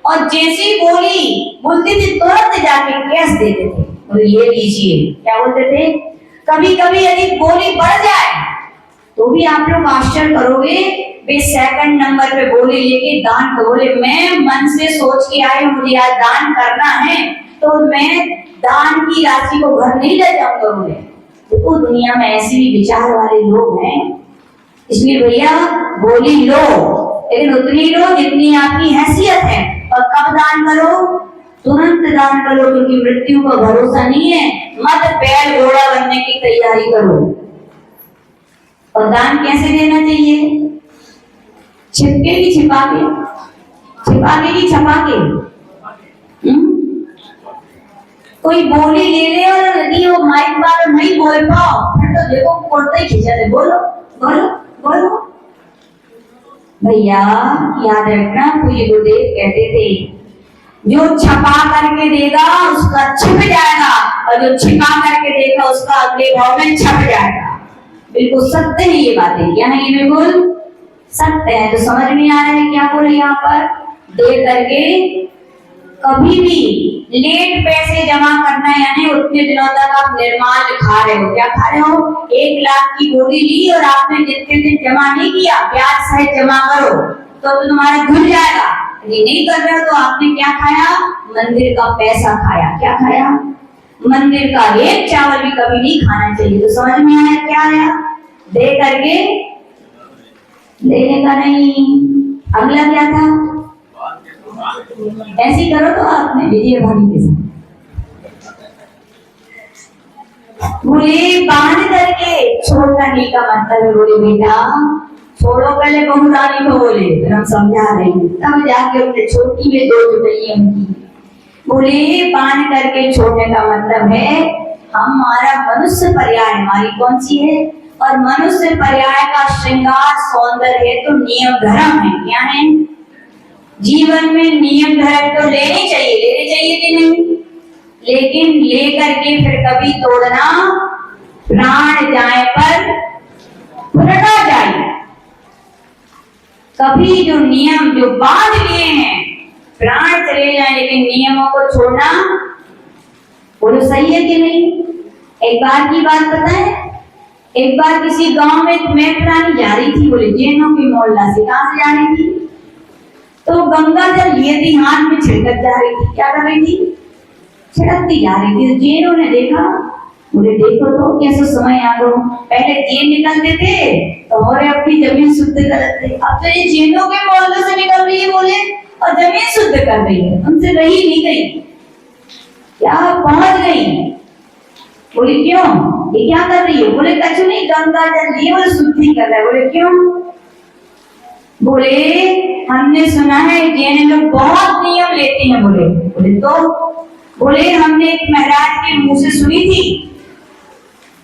और जैसी गोली बोलती थी तुरंत जाके कैश देते थे, बोले ये लीजिए। क्या बोलते थे? कभी कभी यदि गोली बढ़ जाए तो भी आप लोग आश्चर्य करोगे, वे सेकंड नंबर पे गोली लेके दान को बोले मैं मन से सोच के आए मुझे आज दान करना है, तो मैं दान की राशि को घर नहीं ले जाऊंगा। बोले देखो दुनिया में ऐसे भी विचार वाले लोग हैं, इसलिए भैया गोली लो, लेकिन उतनी लो जितनी आपकी हैसियत है। और कब दान करो? तुरंत दान करो, क्योंकि मृत्यु का भरोसा नहीं है। मत बैल घोड़ा बनने की तैयारी करो। और दान कैसे देना चाहिए? छिपके की छिपा के, छिपा के की छपा के। कोई बोली ले ले और यदि वो माइक वाला नहीं बोल पाओ फिर तो देखो कुर्ता ही खींचा दे, बोलो बोलो बोलो। भैया याद रखना, पूज्य गुरुदेव कहते थे जो छपा करके देगा उसका छिप जाएगा, और जो छिपा करके देगा उसका अगले भाव में छप जाएगा। बिल्कुल सत्य है ये बातें। क्या है ये? बिल्कुल सत्य है। तो समझ में आ रहा है क्या बोले यहाँ पर? दे करके कभी भी लेट पैसे जमा करना, यानी उतने दिनों तक आप निर्माल खा रहे हो। क्या खा रहे हो? 1 लाख की गोली ली और आपने जितने दिन जमा नहीं किया, ब्याज सहित जमा करो तो तुम्हारा घुल जाएगा। यदि नहीं कर रहे हो तो आपने क्या खाया? मंदिर का पैसा खाया। क्या खाया? मंदिर का एक चावल भी कभी नहीं खाना चाहिए। तो समझ में आया क्या आया? दे करके लेने का नहीं। अगला क्या था? ऐसी करो तो आपने विजय भाभी के साथ बोले बांध करके छोड़ने का मतलब है। बोले बेटा छोड़ो पहले बहुरानी को, बोले फिर हम समझा रहे हैं, तब जाके उनने छोटी में 2 चुटैया उनकी। बोले बांध करके छोड़ने का मतलब है हमारा मनुष्य पर्याय हमारी कौन सी है? और मनुष्य पर्याय का श्रृंगार सौंदर्य है तो नियम धर्म है। क्या है? जीवन में नियम धर्म तो लेने चाहिए कि नहीं? लेकिन लेकर के फिर कभी तोड़ना, प्राण जाए पर फुरना जाए। कभी जो नियम जो बांध लिए हैं, प्राण चले जाए लेकिन नियमों को छोड़ना बोलो सही है कि नहीं? एक बार की बात बताएं, एक बार किसी गांव में एक मेट रानी जा रही थी, बोले जैनों की मोहल्ला से। कहां से जा रही थी? तो गंगा जल लिए थी, हाथ में छिड़कत जा रही थी। क्या कर रही थी? छिड़कती जा रही थी। जैनों ने देखा, बोले देखो तो कैसा समय आ गया, पहले जैन निकलते थे तो और अपनी जमीन शुद्ध करते थे, अब तो ये जैनों के मोहल्ले से निकल रही है बोले और जमीन शुद्ध कर रही है, उनसे रही नहीं गई। क्या पहुंच गई? बोले क्यों, ये क्या कर रही है? बोले कछु नहीं, गंगा जल लिए बोले शुद्धि कर रहा है। बोले क्यों? बोले हमने सुना है जैन लोग बहुत नियम लेते हैं। बोले तो बोले हमने एक महाराज के मुंह से सुनी थी,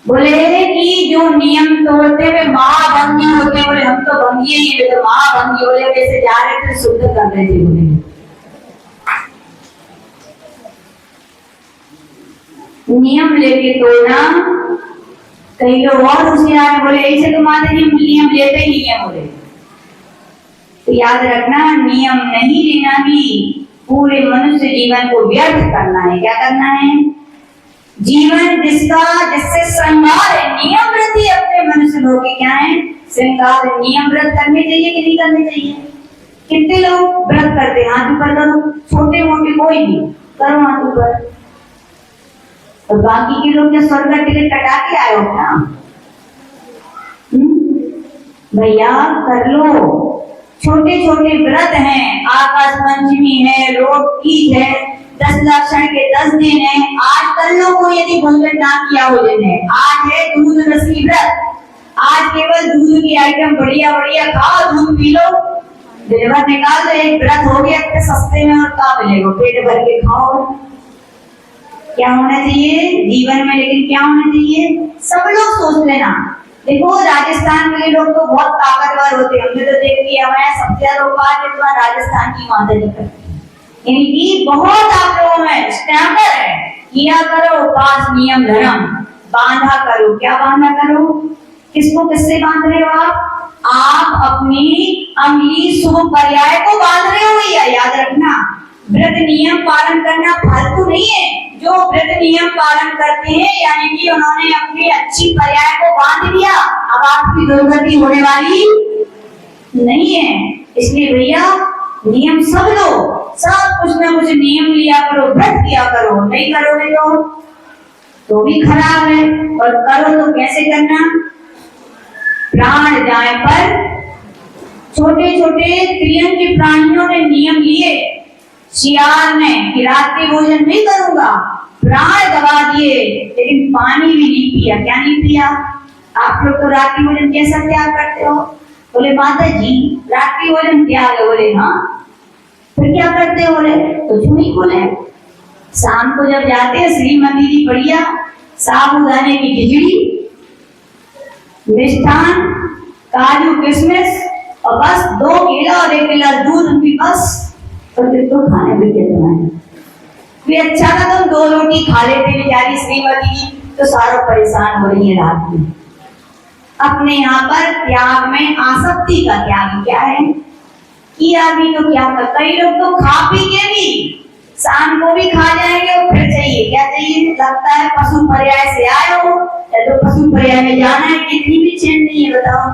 बोले कि जो नियम तोड़ते वे महाभंगी होते। बोले हम तो भंगी ही है, तो महाभंगी बोले कैसे जा रहे थे शुद्ध कर रहे थे। बोले नियम लेके तोड़ना, कई लोग और होशियार है, बोले ऐसे तो माता जी नियम लेते ही नहीं है। बोले तो याद रखना, नियम नहीं लेना भी पूरे मनुष्य जीवन को व्यर्थ करना है। क्या करना है? जीवन जिससे श्रृंगार है, नियम व्रत ही अपने मनुष्य लोग के क्या है? श्रृंगार। नियम व्रत करने चाहिए कि नहीं करने चाहिए? कितने लोग व्रत करते हैं? हाथ ऊपर करो, छोटे मोटे कोई भी करो हाथ ऊपर। और बाकी के लोग जो स्वर्ग का टिकट कटा के आए हो ना, भैया कर लो। छोटे छोटे व्रत हैं, आकाश पंचमी है, रोग तीज है, 10 लक्षण के 10 दिन है। आज कर लो, को यदि भंजन ना किया हो जिन्हें, आज है दूध रसी व्रत। आज केवल दूध की आइटम बढ़िया बढ़िया खाओ, दूध पी लो, दिन भर निकाल दो, एक व्रत हो गया। इतने सस्ते में और का मिलेगा, पेट भर के खाओ। क्या होना चाहिए जीवन में? लेकिन क्या होना चाहिए? सब लोग सोच लेना। देखो राजस्थान के लोग तो बहुत ताकतवर होते हैं, हमने तो देख लिया, हमारे सबसे ज्यादा उपाय राजस्थान की माता जी करती है। इनकी बहुत आप लोगों में स्टैंडर्ड है। किया करो उपास, नियम धर्म, बांधा करो। क्या बांधा करो? किसको किससे बांध रहे हो आप अपनी अमली शुभ पर्याय को बांध रहे हो भैया। याद रखना, व्रत नियम पालन करना फालतू नहीं है। जो व्रत नियम पालन करते हैं यानी कि उन्होंने अपनी अच्छी पर्याय को बांध लिया, अब आपकी दुर्गति होने वाली नहीं है। इसलिए भैया नियम सब लो, सब कुछ ना कुछ नियम लिया करो, व्रत किया करो। नहीं करोगे तो भी खराब है, और करो तो कैसे करना? प्राण जाए पर। छोटे छोटे त्रियंग प्राणियों ने नियम लिए, शियाल ने कि रात्रि भोजन नहीं करूंगा, प्राण दबा दिए, लेकिन पानी भी नहीं पिया। क्या नहीं पिया? आप लोग तो रात्रि भोजन कैसा त्याग करते हो? बोले माता जी रात्रि भोजन त्याग है। बोले हाँ, फिर क्या करते हो? बोले कुछ नहीं। बोले शाम को जब जाते हैं श्रीमती जी बढ़िया साबूदाने की खिचड़ी, मिष्ठान, काजू किशमिश और बस 2 केला और 1 गिलास दूध, उनकी बस। और फिर तो खाने भी देते हैं। वे अच्छा था तुम 2 रोटी खा लेते बेचारी श्रीमती जी, तो सारा परेशान हो रही है रात में। अपने यहाँ पर त्याग में आसक्ति का त्याग क्या है? किया भी तो क्या कर, कई लोग तो खा पी के भी शाम को भी खा जाएंगे और फिर चाहिए। क्या चाहिए? लगता है पशु पर्याय से आए हो या तो पशु पर्याय में जाना है, कितनी भी चैन नहीं है बताओ।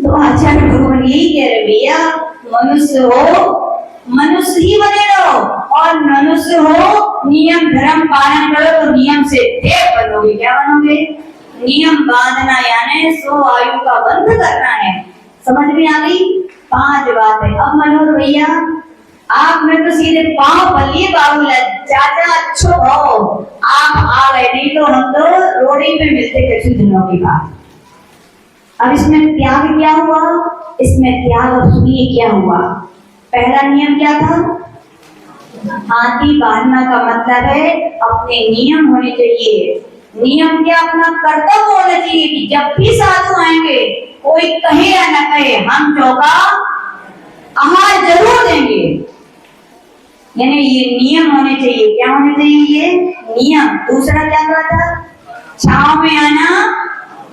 तो आचार्य भगवान यही कह रहे भैया, मनुष्य हो मनुष्य ही बने रहो, और मनुष्य हो नियम धर्म पालन करो तो नियम से देव बनोगे। क्या बनोगे? नियम बांधना यानी 100 आयु का बंध करना है। समझ में आ गई? 5 बातें। अब मनोहर भैया आप में तो सीधे पांव पलिए बाबू चाचा अच्छो हो, आप आ गए, नहीं तो हम तो रोड़ी पे मिलते कुछ दिनों के बाद। अब इसमें त्याग क्या हुआ? इसमें त्याग अब सुनिए क्या हुआ। पहला नियम क्या था? हाथी बांधना का मतलब है अपने नियम होने चाहिए। नियम क्या? अपना कर्तव्य होना चाहिए कि जब भी साधु आएंगे कोई कहे या न कहे, हम चौका आहार जरूर देंगे। यानी ये नियम होने चाहिए। क्या होने चाहिए? ये नियम। दूसरा क्या कहा था? छाव में आना।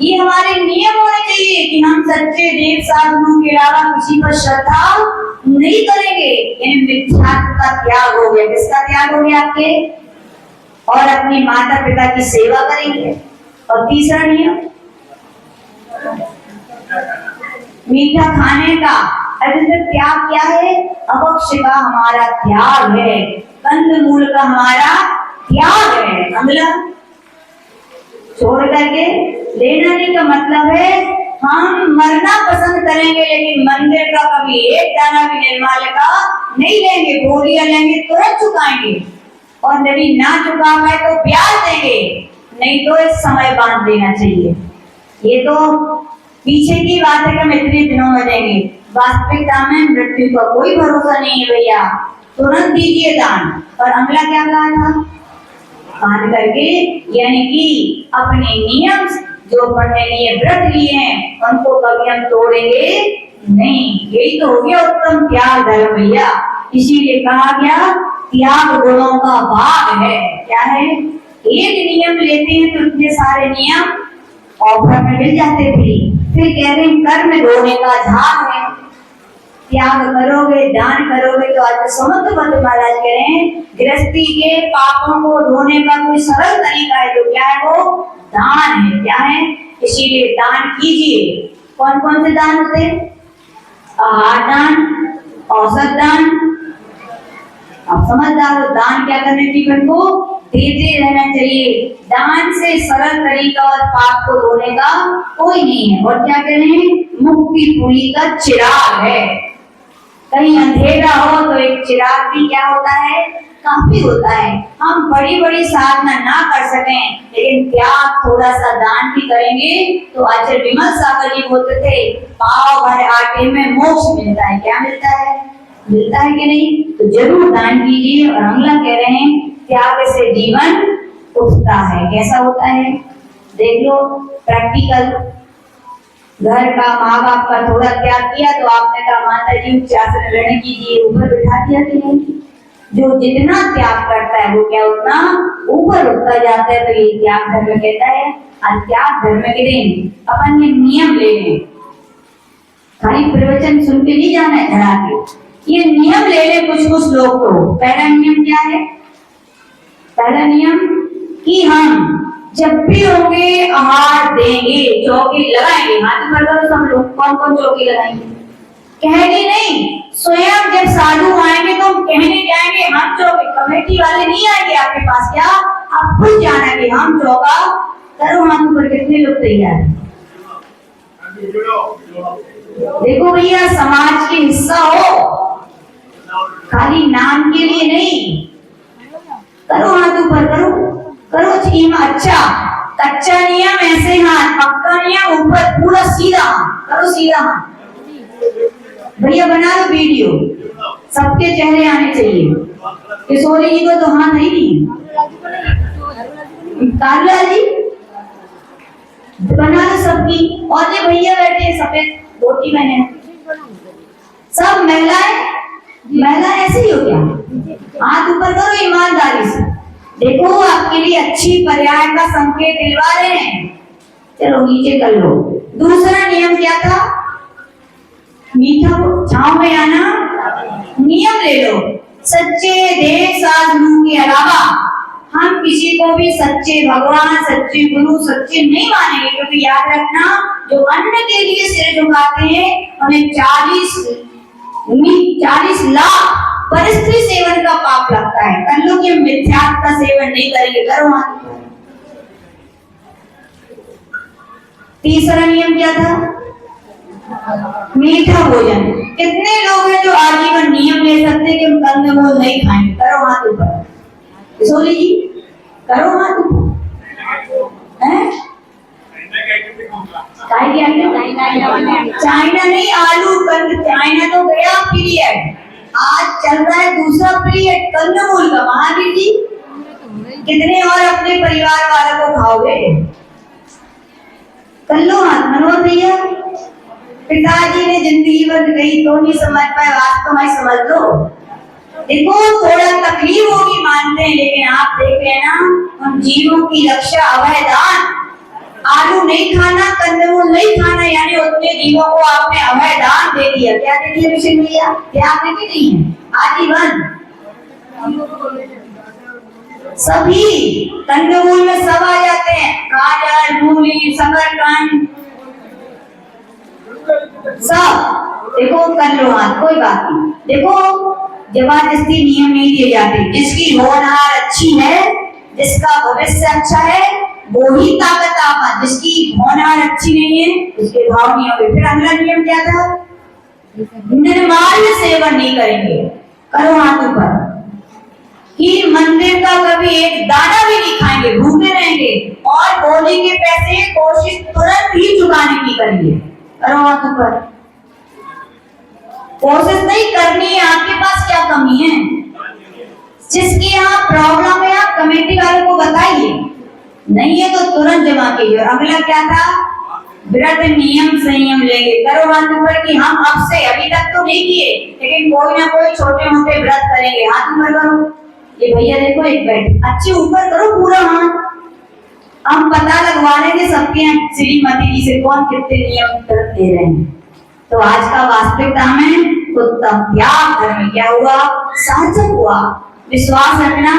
ये हमारे नियम होने चाहिए कि हम सच्चे देव साधुओं के अलावा किसी पर श्रद्धा नहीं करेंगे। यानी मिथ्यात्व का त्याग हो गया। किसका त्याग हो गया? आपके। और अपनी माता पिता की सेवा करेंगे। और तीसरा नियम मीठा खाने का, अगर त्याग क्या है? अभक्ष का हमारा त्याग है, कंदमूल का हमारा त्याग है। अगला छोड़ करके लेना नहीं का मतलब है हम मरना पसंद करेंगे लेकिन मंदिर का कभी एक दाना भी निर्माल्य का नहीं लेंगे, बोलियां लेंगे तुरंत चुकाएंगे, और यदि ना चुका पाए तो ब्याज देंगे, नहीं तो एक समय बांध देना चाहिए। ये तो पीछे की बात है कि हम इतने दिनों में देंगे, वास्तविकता में मृत्यु का कोई भरोसा नहीं है भैया, तुरंत दीजिए दान। और अगला क्या कहा था? मान करके, यानी कि अपने नियम जो पढ़ने लिए व्रत लिए हैं उनको कभी हम तोड़ेंगे नहीं। यही तो हो गया उत्तम त्याग धर्म भैया। इसीलिए कहा गया त्याग गुणों का भाग है। क्या है? एक नियम लेते हैं तो इतने सारे नियम ऑफर में मिल जाते थे। फिर कह रहे हैं कर्म ढोने का झाग है, त्याग करोगे दान करोगे तो आज समझ मत महाराज कह रहे हैं गृहस्थी के पापों को धोने का कोई सरल तरीका है, तो क्या है? वो दान है। क्या है? इसीलिए दान कीजिए। कौन कौन से दान होते हैं? आहार दान, औसत दान। अब समझदार हो, दान क्या करने जीवन को देते रहना चाहिए। दान से सरल तरीका और पाप को धोने का कोई नहीं है। और क्या कह रहे हैं? मुक्ति पुरी का चिराग है। कहीं अंधेरा हो तो एक चिराग भी क्या होता है? काफी होता है। हम बड़ी बड़ी साधना ना कर सकें लेकिन त्याग थोड़ा सा दान भी करेंगे तो आचार्य विमल सागर जी बोलते थे पाव भर आटे में मोक्ष मिलता है। क्या मिलता है? मिलता है कि नहीं? तो जरूर दान कीजिए। और अगला कह रहे हैं त्याग से जीवन उठता है। कैसा होता है? देख लो प्रैक्टिकल। घर का माँ बाप का थोड़ा त्याग किया तो आपने कहा माता जी उच्चासन ग्रहण कीजिए, ऊपर बिठा दिया कि नहीं? जो जितना त्याग करता है वो क्या उतना ऊपर उठता जाता है। तो ये त्याग धर्म कहता है। और त्याग धर्म के दिन अपन ये नियम ले लें, खाली प्रवचन सुन के नहीं जाना है धड़ा के, ये नियम ले ले कुछ कुछ लोग। तो पहला नियम क्या है? पहला नियम कि हम जब भी होंगे आहार देंगे, चौकी लगाएंगे। हाथ ऊपर करो सब लोग, कौन कौन चौकी लगाएंगे? कहने नहीं, स्वयं जब साधु आएंगे तो हम कहने जाएंगे हम चौकी। कमेटी वाले नहीं आएंगे आपके पास, क्या आप खुद जाना कि हम चौका करो। हाथ ऊपर कितने लोग तैयार? देखो भैया समाज के हिस्सा हो, खाली नाम के लिए नहीं। करो हाथ ऊपर, करो करो चीमा। अच्छा कच्चा नियम ऐसे हाथ, पक्का नियम ऊपर पूरा सीधा हाथ। करो सीधा हाथ भैया, बना लो वीडियो, सबके चेहरे आने चाहिए। किशोरी जी को तो हाथ नहीं, काला जी बना लो सबकी। और ये भैया बैठे सफेद धोती पहने, सब महिलाएं ऐसे ही हो क्या? हाथ ऊपर करो ईमानदारी से। देखो आपके लिए अच्छी पर्याय का संकेत दिलवा रहे हैं। चलो नीचे कर लो। दूसरा नियम क्या था? मीठा छांव में आना। नियम ले लो, सच्चे देव साधुओं के अलावा हम किसी को भी सच्चे भगवान, सच्चे गुरु, सच्चे नहीं मानेंगे। क्योंकि याद रखना जो अन्न के लिए सिर झुकाते हैं उन्हें 40 लाख परिस्थिति सेवन का पाप लगता है। कर लो कि मिथ्यात्व का सेवन नहीं करेंगे। करो हाथ। तीसरा नियम क्या था? मीठा भोजन। कितने लोग हैं जो आजीवन नियम ले सकते हैं कि हम कंदमूल नहीं खाएंगे? करो हाथ ऊपर। किशोरी जी करो हाथ ऊपर। चाइना नहीं, आलू कंद। चाइना तो गया पीरियड, आज चल रहा है दूसरा पीरियड कंदमूल का। महावीर जी कितने और अपने परिवार वालों को खाओगे? कर लो हाथ। मनोहर भैया पिताजी ने जिंदगी भर कही तो नहीं समझ पाए, वास्तव में समझ लो। देखो थोड़ा तकलीफ होगी मानते हैं, लेकिन आप देख रहे हैं ना उन जीवों की रक्षा, अभयदान। आलू नहीं खाना, कंदमूल नहीं खाना, यानी उतने जीवों को आपने अभयदान दे दिया। क्या दे दिया विष्णु भैया? क्या आपने की नहीं है? आजीवन। सभी कंदमूल में सब आ जाते हैं, गाजर, मूली, शकरकंद, सब। देखो कर लो हाथ, कोई बात नहीं। देखो जबरदस्ती नियम नहीं दिए जाते। जिसकी होनहार अच्छी है, जिसका भविष्य अच्छा है, वो ही ताकत आपा। जिसकी होनहार अच्छी नहीं है, उसके भाव नहीं होंगे। फिर अगला नियम क्या था? निर्माल्य सेवन नहीं करेंगे। करो हाथ ऊपर। कि मंदिर का कभी एक दाना भी नहीं खाएंगे, भूखे रहेंगे। और बोली के पैसे कोशिश तुरंत ही चुकाने की करेंगे। करो हाथ ऊपर। कोशिश नहीं करनी है, आपके पास क्या कमी है? जिसके यहाँ प्रॉब्लम है आप कमेटी वालों को बताइए, नहीं है तो तुरंत जमा कीजिए। अगला क्या था? व्रत नियम संयम लेंगे। करो हाथ ऊपर कि हम अब से, अभी तक तो नहीं किए लेकिन कोई ना कोई छोटे मोटे व्रत करेंगे। हाथ ऊपर करो। ये भैया देखो एक बैठ, अच्छे ऊपर करो पूरा हाथ। हम पता लगवा लेंगे सबके यहाँ श्रीमती जी से कौन कितने नियम व्रत दे रहे हैं। तो आज का वास्तविक दाम है उत्तम त्याग धर्म क्या हुआ? सार्थक हुआ। विश्वास रखना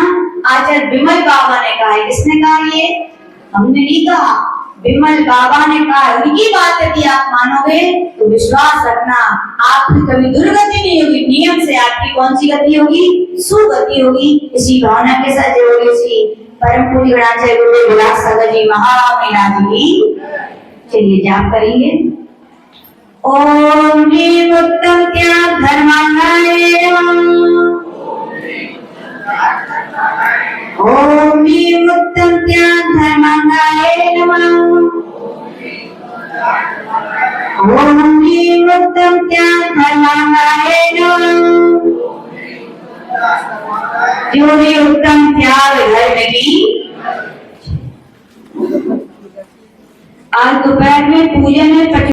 आचार्य विमल बाबा ने कहा है। किसने कहा? ये हमने नहीं कहा, विमल बाबा ने कहा। उनकी बात यदि आप मानोगे तो विश्वास रखना आपकी कभी दुर्गति नहीं होगी। नियम से आपकी कौन सी गति होगी? सुगति होगी। इसी भावना के साथ जोड़े सी परम पूज्य गणाचार्य गुरुदेव विलास सागर जी महामहिला जी। चलिए जाप करेंगे। ओम ह्रीं उत्तम त्याग धर्मांगाय नमः। ओम ह्रीं उत्तम त्याग धर्मांगाय नमः। ओम ह्रीं उत्तम त्याग धर्मांगाय नमः। जो भी उत्तम त्याग धर्म की। आज दोपहर में पूजन है।